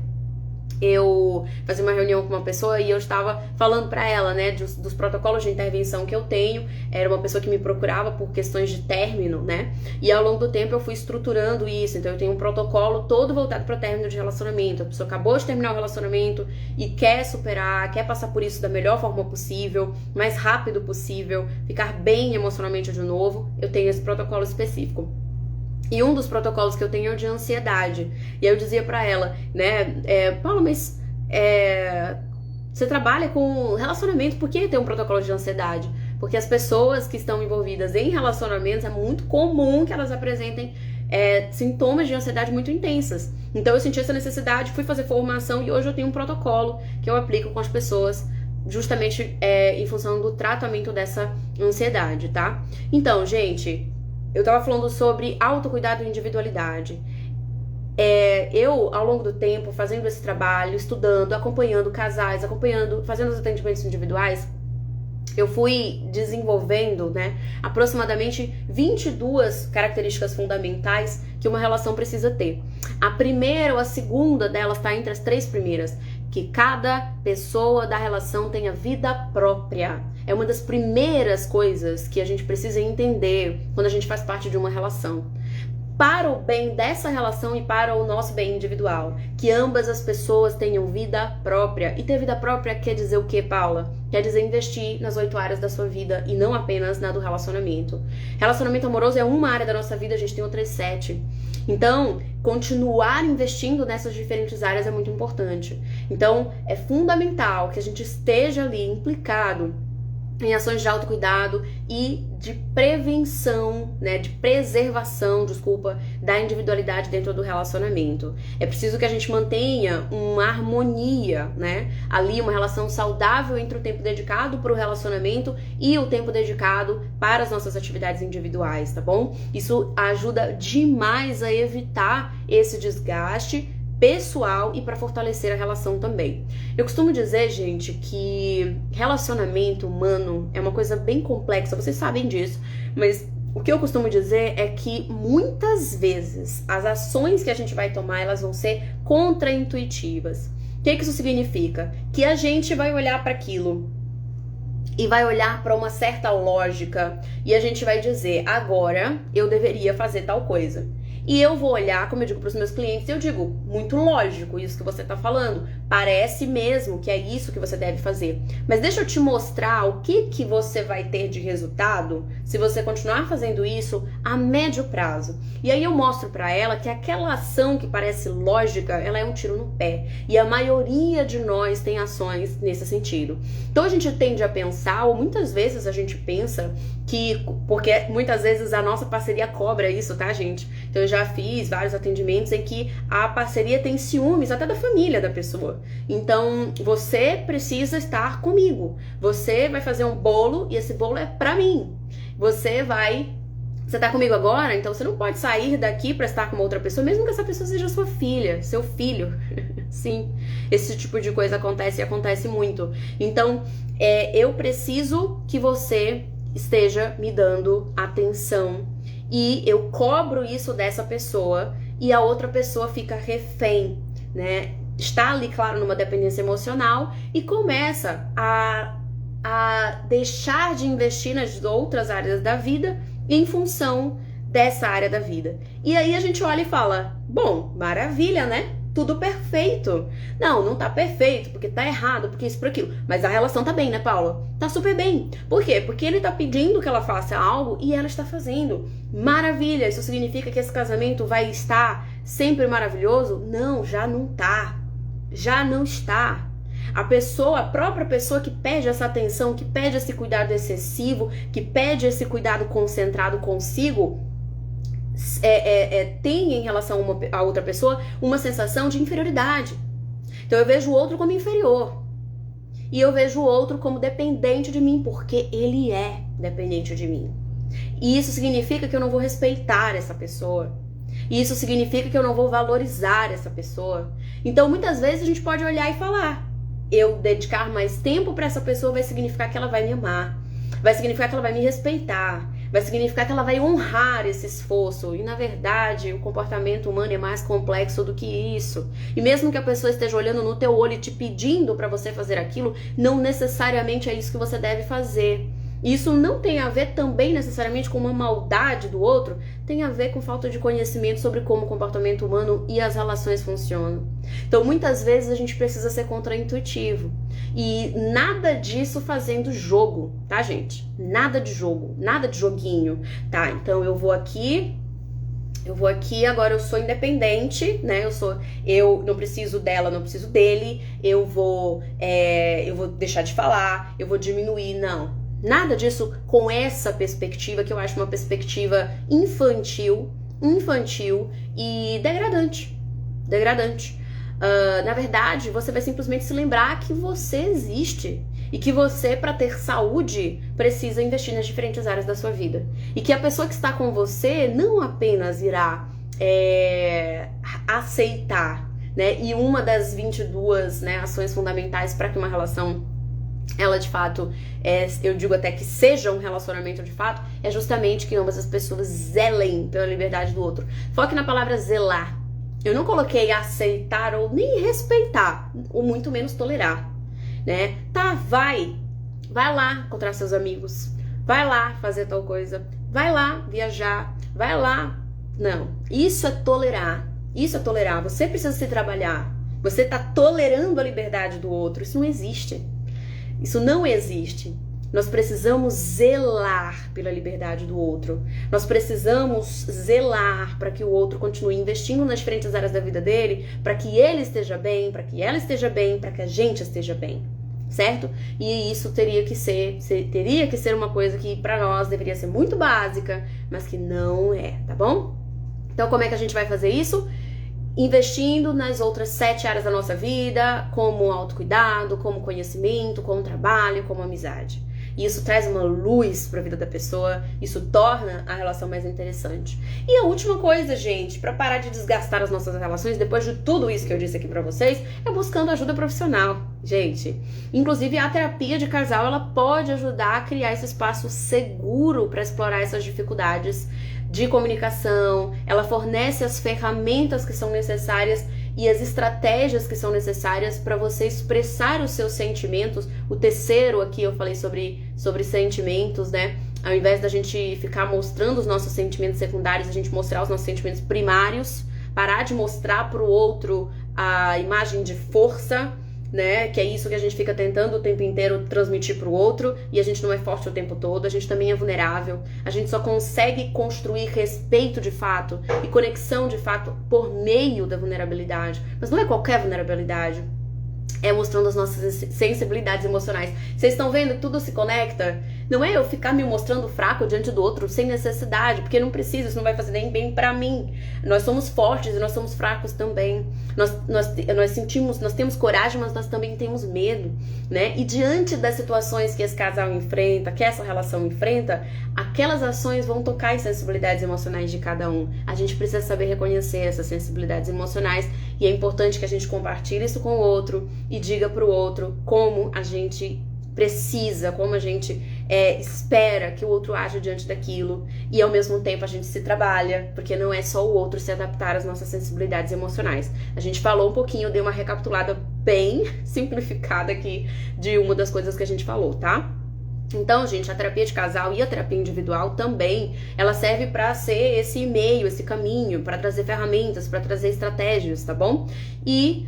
eu fazia uma reunião com uma pessoa e eu estava falando pra ela, né, dos protocolos de intervenção que eu tenho. Era uma pessoa que me procurava por questões de término, né, e ao longo do tempo eu fui estruturando isso. Então eu tenho um protocolo todo voltado para término de relacionamento. A pessoa acabou de terminar o relacionamento e quer superar, quer passar por isso da melhor forma possível, mais rápido possível, ficar bem emocionalmente de novo. Eu tenho esse protocolo específico. E um dos protocolos que eu tenho é o de ansiedade. E aí eu dizia pra ela, né, Paula, mas você trabalha com relacionamento, por que tem um protocolo de ansiedade? Porque as pessoas que estão envolvidas em relacionamentos, é muito comum que elas apresentem sintomas de ansiedade muito intensas. Então eu senti essa necessidade, fui fazer formação e hoje eu tenho um protocolo que eu aplico com as pessoas justamente em função do tratamento dessa ansiedade, tá? Então, gente, eu tava falando sobre autocuidado e individualidade. Eu, ao longo do tempo, fazendo esse trabalho, estudando, acompanhando casais, fazendo os atendimentos individuais, eu fui desenvolvendo, né, aproximadamente 22 características fundamentais que uma relação precisa ter. A primeira ou a segunda delas está entre as 3 primeiras, que cada pessoa da relação tenha vida própria. É uma das primeiras coisas que a gente precisa entender quando a gente faz parte de uma relação. Para o bem dessa relação e para o nosso bem individual. Que ambas as pessoas tenham vida própria. E ter vida própria quer dizer o quê, Paula? Quer dizer investir nas 8 áreas da sua vida e não apenas na do relacionamento. Relacionamento amoroso é uma área da nossa vida, a gente tem outras 7. Então, continuar investindo nessas diferentes áreas é muito importante. Então, é fundamental que a gente esteja ali implicado em ações de autocuidado e de prevenção, né, de preservação, da individualidade dentro do relacionamento. É preciso que a gente mantenha uma harmonia, né, ali uma relação saudável entre o tempo dedicado para o relacionamento e o tempo dedicado para as nossas atividades individuais, tá bom? Isso ajuda demais a evitar esse desgaste pessoal e para fortalecer a relação também. Eu costumo dizer, gente, que relacionamento humano é uma coisa bem complexa, vocês sabem disso, mas o que eu costumo dizer é que muitas vezes as ações que a gente vai tomar, elas vão ser contraintuitivas. O que isso significa? Que a gente vai olhar para aquilo e vai olhar para uma certa lógica e a gente vai dizer, agora eu deveria fazer tal coisa. E eu vou olhar, como eu digo para os meus clientes, eu digo, muito lógico isso que você está falando, parece mesmo que é isso que você deve fazer. Mas deixa eu te mostrar o que você vai ter de resultado se você continuar fazendo isso a médio prazo. E aí eu mostro para ela que aquela ação que parece lógica, ela é um tiro no pé. E a maioria de nós tem ações nesse sentido. Então a gente tende a pensar, ou muitas vezes a gente pensa que, porque muitas vezes a nossa parceria cobra isso, tá, gente? Então eu já fiz vários atendimentos em que a parceria tem ciúmes até da família da pessoa. Então você precisa estar comigo. Você vai fazer um bolo e esse bolo é pra mim. Você tá comigo agora, então você não pode sair daqui pra estar com uma outra pessoa, mesmo que essa pessoa seja sua filha, seu filho. Sim, esse tipo de coisa acontece e acontece muito. Então, eu preciso que você esteja me dando atenção e eu cobro isso dessa pessoa e a outra pessoa fica refém, né? Está ali, claro, numa dependência emocional e começa a deixar de investir nas outras áreas da vida em função dessa área da vida. E aí a gente olha e fala, bom, maravilha, né? Tudo perfeito. Não tá perfeito, porque tá errado, porque isso, por aquilo. Mas a relação tá bem, né, Paula? Tá super bem. Por quê? Porque ele tá pedindo que ela faça algo e ela está fazendo. Maravilha. Isso significa que esse casamento vai estar sempre maravilhoso? Não, já não tá. Já não está. A própria pessoa que pede essa atenção, que pede esse cuidado excessivo, que pede esse cuidado concentrado consigo, tem em relação a outra pessoa uma sensação de inferioridade. Então eu vejo o outro como inferior e eu vejo o outro como dependente de mim, porque ele é dependente de mim. E isso significa que eu não vou respeitar essa pessoa. E isso significa que eu não vou valorizar essa pessoa. Então muitas vezes a gente pode olhar e falar, eu dedicar mais tempo para essa pessoa vai significar que ela vai me amar, vai significar que ela vai me respeitar, vai significar que ela vai honrar esse esforço. E na verdade o comportamento humano é mais complexo do que isso. E mesmo que a pessoa esteja olhando no teu olho e te pedindo para você fazer aquilo, não necessariamente é isso que você deve fazer. Isso não tem a ver também necessariamente com uma maldade do outro, tem a ver com falta de conhecimento sobre como o comportamento humano e as relações funcionam. Então muitas vezes a gente precisa ser contraintuitivo. E nada disso fazendo jogo, tá, gente? Nada de jogo, nada de joguinho, tá? Então eu vou aqui, agora eu sou independente, né? Eu não preciso dela, não preciso dele, eu vou deixar de falar, eu vou diminuir, não. Nada disso com essa perspectiva, que eu acho uma perspectiva infantil e degradante. Na verdade, você vai simplesmente se lembrar que você existe e que você, para ter saúde, precisa investir nas diferentes áreas da sua vida. E que a pessoa que está com você não apenas irá aceitar, né? E uma das 22, né, ações fundamentais para que uma relação, ela de fato, eu digo até que seja um relacionamento de fato, é justamente que ambas as pessoas zelem pela liberdade do outro. Foque na palavra zelar. Eu não coloquei aceitar ou nem respeitar, ou muito menos tolerar, né? Tá, vai lá encontrar seus amigos, vai lá fazer tal coisa, vai lá viajar, vai lá. Não, isso é tolerar, você precisa se trabalhar, você tá tolerando a liberdade do outro, isso não existe. Nós precisamos zelar pela liberdade do outro. Nós precisamos zelar para que o outro continue investindo nas diferentes áreas da vida dele, para que ele esteja bem, para que ela esteja bem, para que a gente esteja bem, certo? E isso teria que ser uma coisa que para nós deveria ser muito básica, mas que não é, tá bom? Então como é que a gente vai fazer isso? Investindo nas outras 7 áreas da nossa vida, como autocuidado, como conhecimento, como trabalho, como amizade. E isso traz uma luz para a vida da pessoa, isso torna a relação mais interessante. E a última coisa, gente, para parar de desgastar as nossas relações, depois de tudo isso que eu disse aqui para vocês, é buscando ajuda profissional, gente. Inclusive a terapia de casal, ela pode ajudar a criar esse espaço seguro para explorar essas dificuldades de comunicação, ela fornece as ferramentas que são necessárias e as estratégias que são necessárias para você expressar os seus sentimentos. O terceiro aqui eu falei sobre sentimentos, né? Ao invés da gente ficar mostrando os nossos sentimentos secundários, a gente mostrar os nossos sentimentos primários, parar de mostrar para o outro a imagem de força, né? Que é isso que a gente fica tentando o tempo inteiro transmitir pro outro, e a gente não é forte o tempo todo, a gente também é vulnerável. A gente só consegue construir respeito de fato e conexão de fato por meio da vulnerabilidade. Mas não é qualquer vulnerabilidade. É mostrando as nossas sensibilidades emocionais. Vocês estão vendo que tudo se conecta? Não é eu ficar me mostrando fraco diante do outro sem necessidade, porque não precisa, isso não vai fazer nem bem pra mim. Nós somos fortes e nós somos fracos também. Nós temos coragem, mas nós também temos medo, né? E diante das situações que esse casal enfrenta, que essa relação enfrenta, aquelas ações vão tocar as sensibilidades emocionais de cada um. A gente precisa saber reconhecer essas sensibilidades emocionais, e é importante que a gente compartilhe isso com o outro e diga pro outro como a gente precisa, como a gente espera que o outro aja diante daquilo, e ao mesmo tempo a gente se trabalha, porque não é só o outro se adaptar às nossas sensibilidades emocionais. A gente falou um pouquinho, dei uma recapitulada bem simplificada aqui de uma das coisas que a gente falou, tá? Então, gente, a terapia de casal e a terapia individual também, ela serve para ser esse meio, esse caminho, para trazer ferramentas, para trazer estratégias, tá bom? E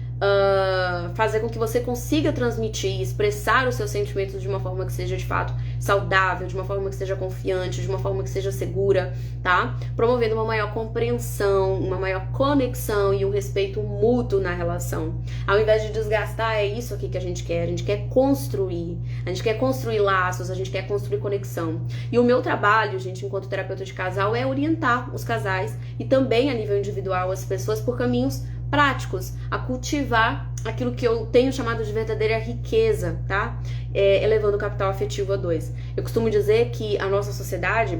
fazer com que você consiga transmitir, expressar os seus sentimentos de uma forma que seja de fato saudável, de uma forma que seja confiante, de uma forma que seja segura, tá? Promovendo uma maior compreensão, uma maior conexão e um respeito mútuo na relação. Ao invés de desgastar, é isso aqui que a gente quer construir. A gente quer construir laços, a gente quer construir conexão. E o meu trabalho, gente, enquanto terapeuta de casal, é orientar os casais e também a nível individual as pessoas por caminhos práticos, a cultivar aquilo que eu tenho chamado de verdadeira riqueza, tá? Elevando o capital afetivo a 2. Eu costumo dizer que a nossa sociedade,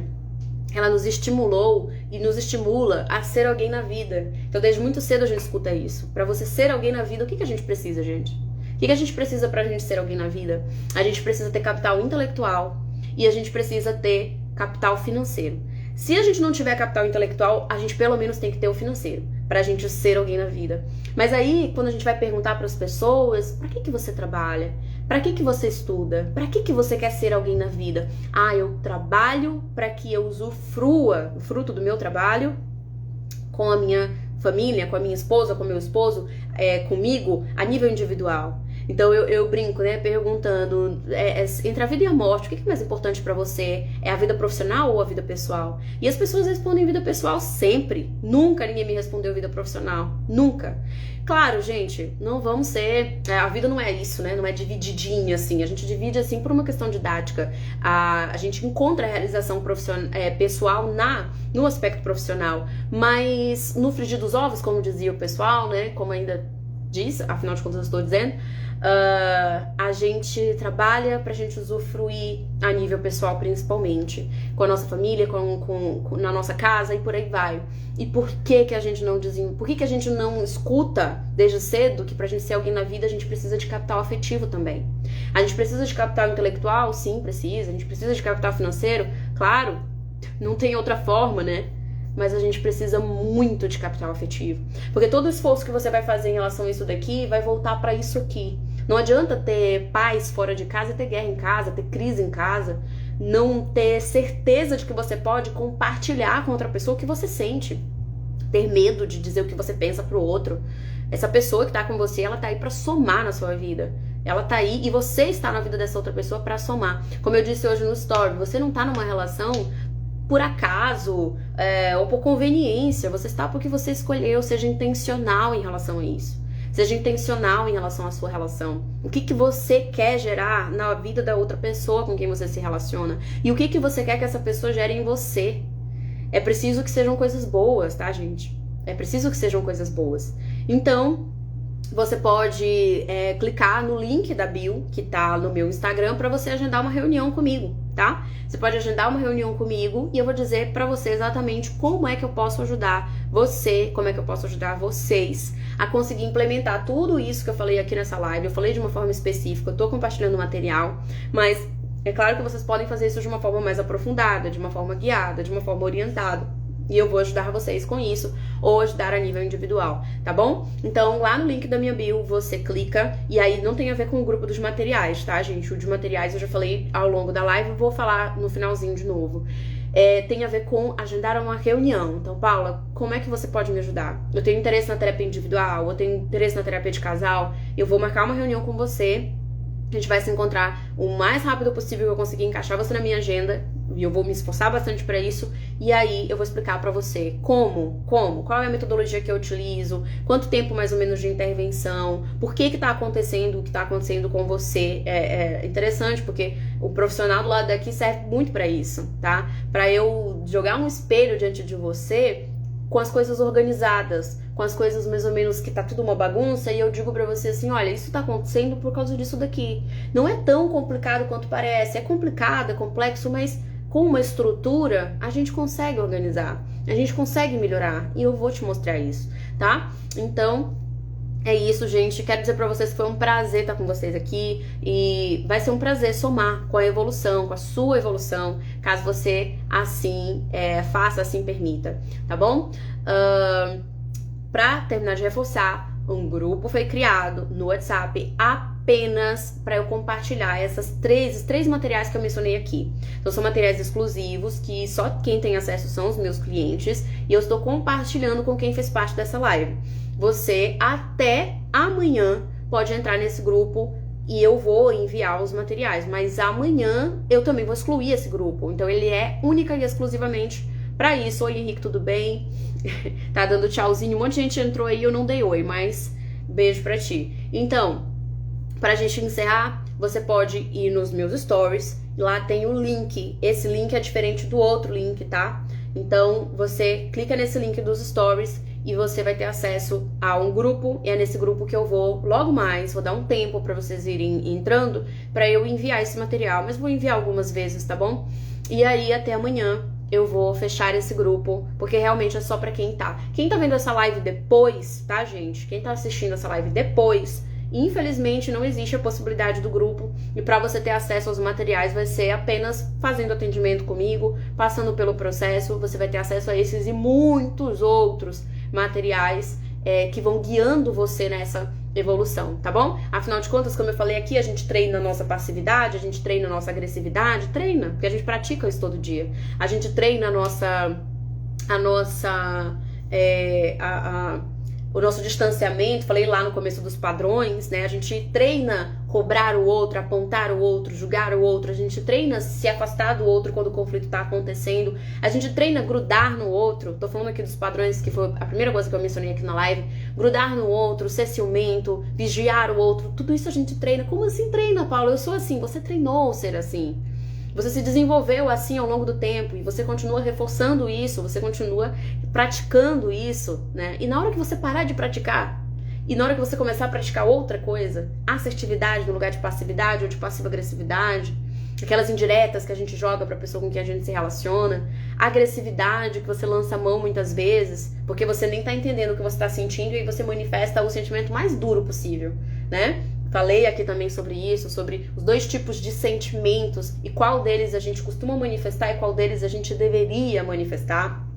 ela nos estimulou e nos estimula a ser alguém na vida. Então, desde muito cedo a gente escuta isso. Para você ser alguém na vida, o que a gente precisa, gente? O que a gente precisa pra gente ser alguém na vida? A gente precisa ter capital intelectual e a gente precisa ter capital financeiro. Se a gente não tiver capital intelectual, a gente pelo menos tem que ter o financeiro, pra gente ser alguém na vida. Mas aí, quando a gente vai perguntar pras pessoas, pra que você trabalha? Pra que você estuda? Pra que você quer ser alguém na vida? Ah, eu trabalho pra que eu usufrua o fruto do meu trabalho com a minha família, com a minha esposa, com o meu esposo, comigo, a nível individual. Então eu brinco, né, perguntando, entre a vida e a morte, o que é mais importante pra você? É a vida profissional ou a vida pessoal? E as pessoas respondem vida pessoal sempre. Nunca ninguém me respondeu vida profissional. Nunca. Claro, gente, não vamos ser... a vida não é isso, né? Não é divididinha, assim. A gente divide, assim, por uma questão didática. A gente encontra a realização pessoal no aspecto profissional. Mas no frigir dos ovos, como dizia o pessoal, né? Como ainda diz, afinal de contas eu estou dizendo, A gente trabalha pra gente usufruir a nível pessoal, principalmente, com a nossa família, na nossa casa e por aí vai. E por que que a gente não por que que a gente não escuta desde cedo que pra gente ser alguém na vida a gente precisa de capital afetivo também? A gente precisa de capital intelectual? Sim, precisa. A gente precisa de capital financeiro? Claro, não tem outra forma, né? Mas a gente precisa muito de capital afetivo. Porque todo o esforço que você vai fazer em relação a isso daqui vai voltar pra isso aqui. Não adianta ter paz fora de casa e ter guerra em casa, ter crise em casa, não ter certeza de que você pode compartilhar com outra pessoa o que você sente. Ter medo de dizer o que você pensa pro outro. Essa pessoa que tá com você, ela tá aí pra somar na sua vida. Ela tá aí e você está na vida dessa outra pessoa pra somar. Como eu disse hoje no story, você não tá numa relação por acaso, ou por conveniência. Você está porque você escolheu. Seja intencional em relação a isso. Seja intencional em relação à sua relação. O que você quer gerar na vida da outra pessoa com quem você se relaciona? E o que você quer que essa pessoa gere em você? É preciso que sejam coisas boas, tá, gente? É preciso que sejam coisas boas. Então, você pode clicar no link da bio, que tá no meu Instagram, pra você agendar uma reunião comigo, tá? Você pode agendar uma reunião comigo e eu vou dizer pra você exatamente como é que eu posso ajudar você, como é que eu posso ajudar vocês a conseguir implementar tudo isso que eu falei aqui nessa live. Eu falei de uma forma específica, eu tô compartilhando material, mas é claro que vocês podem fazer isso de uma forma mais aprofundada, de uma forma guiada, de uma forma orientada. E eu vou ajudar vocês com isso, ou ajudar a nível individual, tá bom? Então, lá no link da minha bio, você clica, e aí não tem a ver com o grupo dos materiais, tá, gente? O de materiais eu já falei ao longo da live, vou falar no finalzinho de novo. Tem a ver com agendar uma reunião. Então, Paula, como é que você pode me ajudar? Eu tenho interesse na terapia individual, eu tenho interesse na terapia de casal, eu vou marcar uma reunião com você. A gente vai se encontrar o mais rápido possível que eu conseguir encaixar você na minha agenda. E eu vou me esforçar bastante pra isso. E aí eu vou explicar pra você qual é a metodologia que eu utilizo, quanto tempo mais ou menos de intervenção, por que tá acontecendo o que tá acontecendo com você. É interessante porque o profissional do lado daqui serve muito pra isso, tá? Pra eu jogar um espelho diante de você com as coisas organizadas, com as coisas mais ou menos que tá tudo uma bagunça, e eu digo pra você assim, olha, isso tá acontecendo por causa disso daqui. Não é tão complicado quanto parece, é complicado, é complexo, mas com uma estrutura a gente consegue organizar, a gente consegue melhorar, e eu vou te mostrar isso, tá? Então, é isso, gente. Quero dizer pra vocês que foi um prazer estar com vocês aqui e vai ser um prazer somar com a evolução, com a sua evolução, caso você assim faça, assim permita, tá bom? Pra terminar de reforçar, um grupo foi criado no WhatsApp apenas para eu compartilhar esses três materiais que eu mencionei aqui. Então são materiais exclusivos que só quem tem acesso são os meus clientes e eu estou compartilhando com quem fez parte dessa live. Você até amanhã pode entrar nesse grupo e eu vou enviar os materiais, mas amanhã eu também vou excluir esse grupo. Então ele é única e exclusivamente pra isso. Oi, Henrique, tudo bem? Tá dando tchauzinho, um monte de gente entrou aí, eu não dei oi, mas beijo pra ti. Então, pra gente encerrar, você pode ir nos meus stories, lá tem o link. Esse link é diferente do outro link, tá? Então, você clica nesse link dos stories e você vai ter acesso a um grupo, e é nesse grupo que eu vou logo mais, vou dar um tempo pra vocês irem entrando, pra eu enviar esse material, mas vou enviar algumas vezes, tá bom? E aí, até amanhã, eu vou fechar esse grupo, porque realmente é só pra quem tá. Quem tá vendo essa live depois, tá, gente? Quem tá assistindo essa live depois, infelizmente não existe a possibilidade do grupo, e pra você ter acesso aos materiais vai ser apenas fazendo atendimento comigo, passando pelo processo, você vai ter acesso a esses e muitos outros materiais que vão guiando você nessa evolução, tá bom? Afinal de contas, como eu falei aqui, a gente treina a nossa passividade, a gente treina a nossa agressividade, treina, porque a gente pratica isso todo dia. A gente treina o nosso distanciamento, falei lá no começo dos padrões, né? A gente treina cobrar o outro, apontar o outro, julgar o outro, a gente treina se afastar do outro quando o conflito tá acontecendo, a gente treina grudar no outro, tô falando aqui dos padrões, que foi a primeira coisa que eu mencionei aqui na live, grudar no outro, ser ciumento, vigiar o outro, tudo isso a gente treina. Como assim treina, Paulo? Eu sou assim. Você treinou ser assim. Você se desenvolveu assim ao longo do tempo e você continua reforçando isso, você continua praticando isso, né? E na hora que você parar de praticar, E na hora que você começar a praticar outra coisa, assertividade no lugar de passividade ou de passiva-agressividade, aquelas indiretas que a gente joga pra pessoa com quem a gente se relaciona, agressividade que você lança a mão muitas vezes, porque você nem tá entendendo o que você tá sentindo e aí você manifesta o sentimento mais duro possível, né? Falei aqui também sobre isso, sobre os 2 tipos de sentimentos e qual deles a gente costuma manifestar e qual deles a gente deveria manifestar.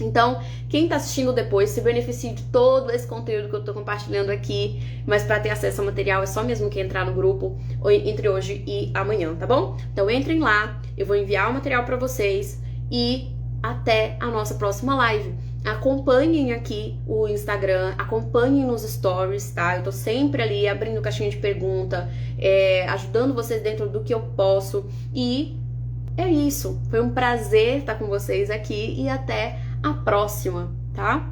Então, quem tá assistindo depois se beneficie de todo esse conteúdo que eu tô compartilhando aqui, mas para ter acesso ao material é só mesmo que entrar no grupo entre hoje e amanhã, tá bom? Então entrem lá, eu vou enviar o material para vocês e até a nossa próxima live. Acompanhem aqui o Instagram, acompanhem nos stories, tá? Eu tô sempre ali abrindo caixinha de pergunta, ajudando vocês dentro do que eu posso. E é isso. Foi um prazer estar com vocês aqui e até a próxima, tá?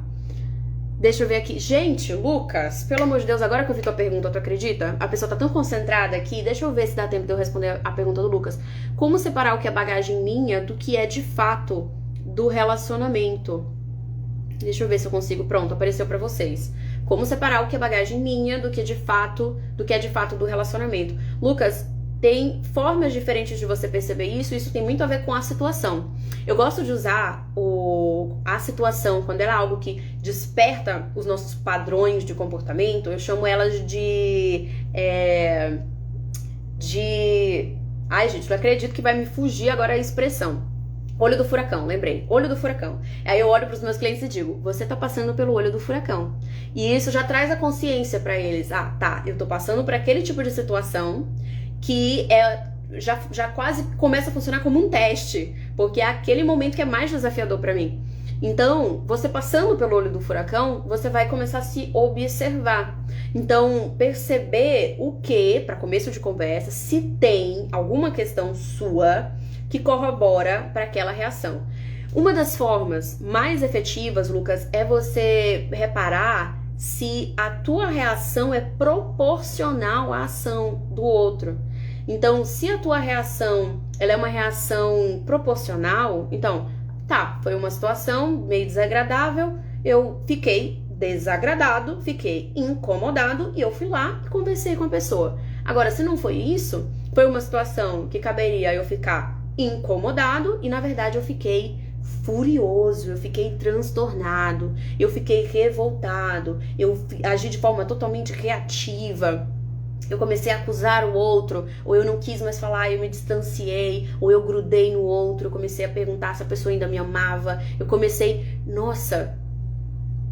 Deixa eu ver aqui. Gente, Lucas, pelo amor de Deus, agora que eu vi tua pergunta, tu acredita? A pessoa tá tão concentrada aqui. Deixa eu ver se dá tempo de eu responder a pergunta do Lucas. Como separar o que é bagagem minha do que é de fato do relacionamento? Deixa eu ver se eu consigo. Pronto, apareceu pra vocês. Como separar o que é bagagem minha do que é de fato do relacionamento. Lucas, tem formas diferentes de você perceber isso. Isso tem muito a ver com a situação. Eu gosto de usar a situação quando ela é algo que desperta os nossos padrões de comportamento. Eu chamo elas de... Ai, gente, não acredito que vai me fugir agora a expressão. Olho do furacão, lembrei. Olho do furacão. Aí eu olho para os meus clientes e digo, você tá passando pelo olho do furacão. E isso já traz a consciência para eles. Ah, tá, eu tô passando por aquele tipo de situação que já quase começa a funcionar como um teste, porque é aquele momento que é mais desafiador para mim. Então, você passando pelo olho do furacão, você vai começar a se observar. Então, perceber o que, para começo de conversa, se tem alguma questão sua que corrobora para aquela reação. Uma das formas mais efetivas, Lucas, é você reparar se a tua reação é proporcional à ação do outro. Então, se a tua reação ela é uma reação proporcional, então, tá, foi uma situação meio desagradável, eu fiquei desagradado, fiquei incomodado e eu fui lá e conversei com a pessoa. Agora, se não foi isso, foi uma situação que caberia eu ficar incomodado e na verdade eu fiquei furioso, eu fiquei transtornado, eu fiquei revoltado, eu agi de forma totalmente reativa, eu comecei a acusar o outro, ou eu não quis mais falar, eu me distanciei, ou eu grudei no outro, eu comecei a perguntar se a pessoa ainda me amava, eu comecei, nossa,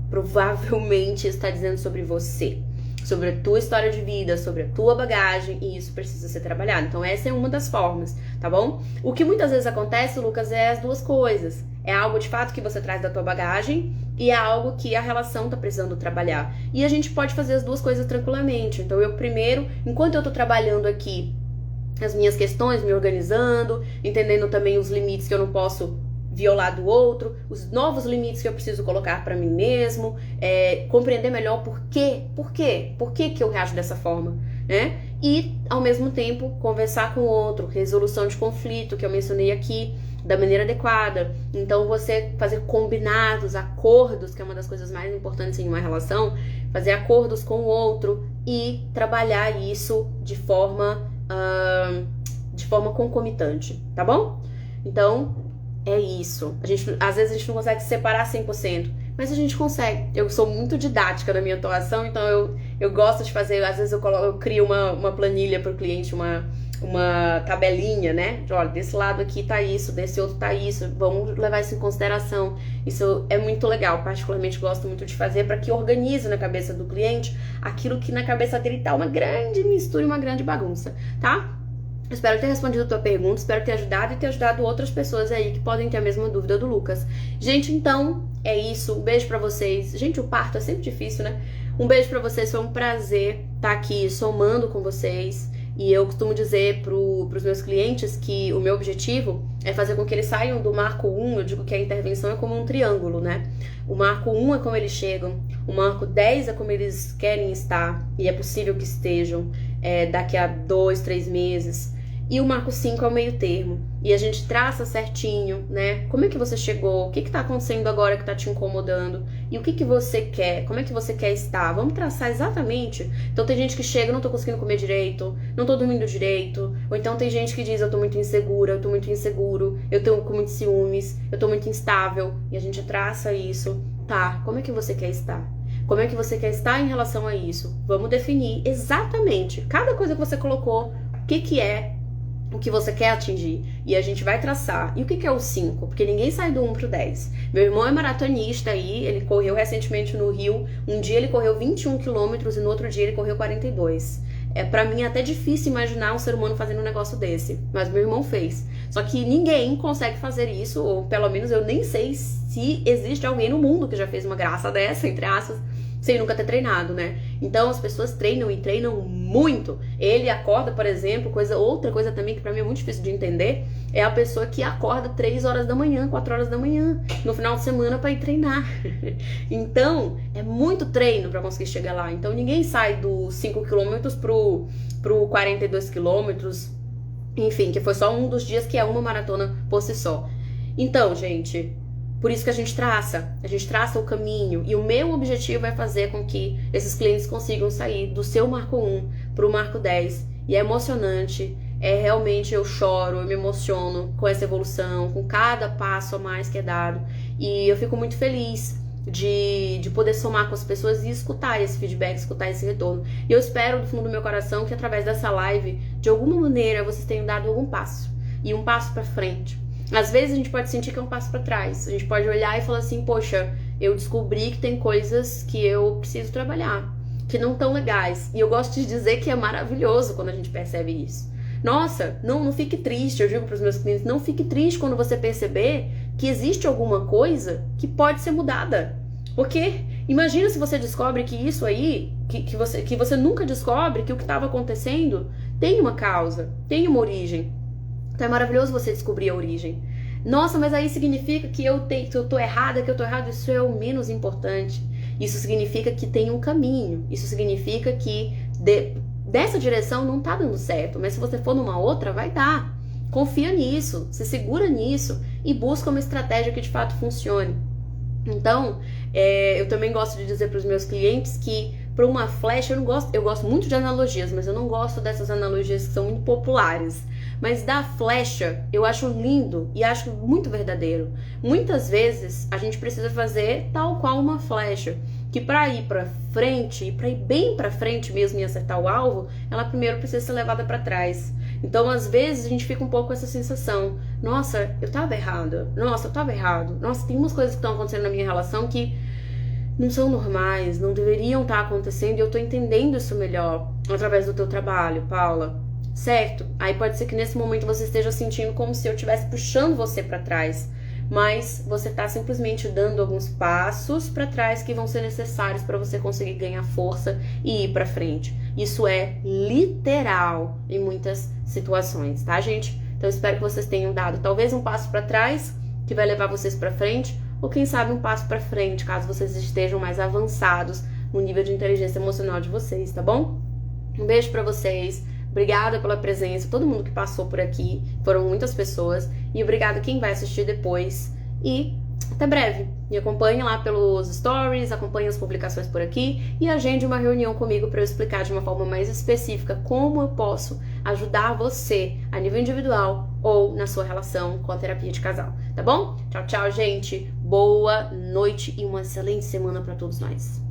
provavelmente está dizendo sobre você, sobre a tua história de vida, sobre a tua bagagem, e isso precisa ser trabalhado. Então essa é uma das formas, tá bom? O que muitas vezes acontece, Lucas, é as duas coisas. É algo de fato que você traz da tua bagagem e é algo que a relação tá precisando trabalhar. E a gente pode fazer as duas coisas tranquilamente. Então eu primeiro, enquanto eu tô trabalhando aqui as minhas questões, me organizando, entendendo também os limites que eu não posso violar do outro, os novos limites que eu preciso colocar para mim mesmo, compreender melhor por que eu reajo dessa forma, né? E, ao mesmo tempo, conversar com o outro, resolução de conflito, que eu mencionei aqui, da maneira adequada. Então, você fazer combinados, acordos, que é uma das coisas mais importantes em uma relação, fazer acordos com o outro e trabalhar isso de forma concomitante, tá bom? Então, é isso. Às vezes a gente não consegue separar 100%, mas a gente consegue. Eu sou muito didática na minha atuação, então eu gosto de fazer, às vezes eu crio uma planilha para o cliente, uma tabelinha, né? De, olha, desse lado aqui tá isso, desse outro tá isso, vamos levar isso em consideração. Isso é muito legal, particularmente gosto muito de fazer para que organize na cabeça do cliente aquilo que na cabeça dele tá uma grande mistura e uma grande bagunça, tá? Espero ter respondido a tua pergunta, espero ter ajudado e ter ajudado outras pessoas aí que podem ter a mesma dúvida do Lucas. Gente, então, é isso. Um beijo pra vocês. Gente, o parto é sempre difícil, né? Um beijo pra vocês, foi um prazer estar aqui somando com vocês. E eu costumo dizer pros meus clientes que o meu objetivo é fazer com que eles saiam do marco 1, eu digo que a intervenção é como um triângulo, né? O marco 1 é como eles chegam, o marco 10 é como eles querem estar, e é possível que estejam daqui a 2, 3 meses. E o marco 5 é o meio termo. E a gente traça certinho, né? Como é que você chegou? O que tá acontecendo agora que tá te incomodando? E o que você quer? Como é que você quer estar? Vamos traçar exatamente. Então tem gente que chega, não tô conseguindo comer direito, não tô dormindo direito. Ou então tem gente que diz, eu tô muito insegura, eu tô muito inseguro, eu tô com muitos ciúmes, eu tô muito instável. E a gente traça isso. Tá, como é que você quer estar? Como é que você quer estar em relação a isso? Vamos definir exatamente cada coisa que você colocou, o que é o que você quer atingir. E a gente vai traçar. E o que é o 5? Porque ninguém sai do 1 pro 10. Meu irmão é maratonista aí, ele correu recentemente no Rio. Um dia ele correu 21 quilômetros e no outro dia ele correu 42. Pra mim é até difícil imaginar um ser humano fazendo um negócio desse. Mas meu irmão fez. Só que ninguém consegue fazer isso, ou pelo menos eu nem sei se existe alguém no mundo que já fez uma graça dessa, entre aspas, sem nunca ter treinado, né? Então as pessoas treinam e treinam muito. Ele acorda, por exemplo, outra coisa também que pra mim é muito difícil de entender, é a pessoa que acorda 3 horas da manhã, 4 horas da manhã, no final de semana pra ir treinar. Então, é muito treino pra conseguir chegar lá. Então ninguém sai dos 5 quilômetros pro 42 quilômetros, enfim, que foi só um dos dias que é uma maratona por si só. Então, gente, por isso que a gente traça o caminho. E o meu objetivo é fazer com que esses clientes consigam sair do seu marco 1 pro marco 10. E é emocionante, realmente eu choro, eu me emociono com essa evolução, com cada passo a mais que é dado. E eu fico muito feliz de poder somar com as pessoas e escutar esse feedback, escutar esse retorno. E eu espero do fundo do meu coração que através dessa live, de alguma maneira, vocês tenham dado algum passo. E um passo pra frente. Às vezes a gente pode sentir que é um passo pra trás. A gente pode olhar e falar assim, poxa, eu descobri que tem coisas que eu preciso trabalhar, que não tão legais. E eu gosto de dizer que é maravilhoso quando a gente percebe isso. Nossa, não fique triste, eu digo pros meus clientes, não fique triste quando você perceber que existe alguma coisa que pode ser mudada. Porque imagina se você descobre que isso aí, que você nunca descobre que o que estava acontecendo tem uma causa, tem uma origem. Então é maravilhoso você descobrir a origem. Nossa, mas aí significa que eu tô errada, que eu tô errado. Isso é o menos importante. Isso significa que tem um caminho. Isso significa que dessa direção não tá dando certo. Mas se você for numa outra, vai dar. Confia nisso, se segura nisso e busca uma estratégia que de fato funcione. Então, eu também gosto de dizer para os meus clientes que para uma flecha, eu gosto muito de analogias, mas eu não gosto dessas analogias que são muito populares. Mas da flecha, eu acho lindo e acho muito verdadeiro. Muitas vezes, a gente precisa fazer tal qual uma flecha, que para ir para frente, e para ir bem para frente mesmo e acertar o alvo, ela primeiro precisa ser levada para trás. Então, às vezes, a gente fica um pouco com essa sensação, nossa, eu tava errada, nossa, eu tava errado, nossa, tem umas coisas que estão acontecendo na minha relação que não são normais, não deveriam estar acontecendo e eu tô entendendo isso melhor através do teu trabalho, Paula. Certo? Aí pode ser que nesse momento você esteja sentindo como se eu estivesse puxando você para trás, mas você tá simplesmente dando alguns passos para trás que vão ser necessários para você conseguir ganhar força e ir para frente. Isso é literal em muitas situações, tá, gente? Então eu espero que vocês tenham dado talvez um passo para trás que vai levar vocês para frente, ou quem sabe um passo para frente, caso vocês estejam mais avançados no nível de inteligência emocional de vocês, tá bom? Um beijo para vocês. Obrigada pela presença, todo mundo que passou por aqui, foram muitas pessoas, e obrigada quem vai assistir depois, e até breve. Me acompanhe lá pelos stories, acompanhe as publicações por aqui, e agende uma reunião comigo para eu explicar de uma forma mais específica como eu posso ajudar você a nível individual ou na sua relação com a terapia de casal, tá bom? Tchau, tchau, gente, boa noite e uma excelente semana para todos nós.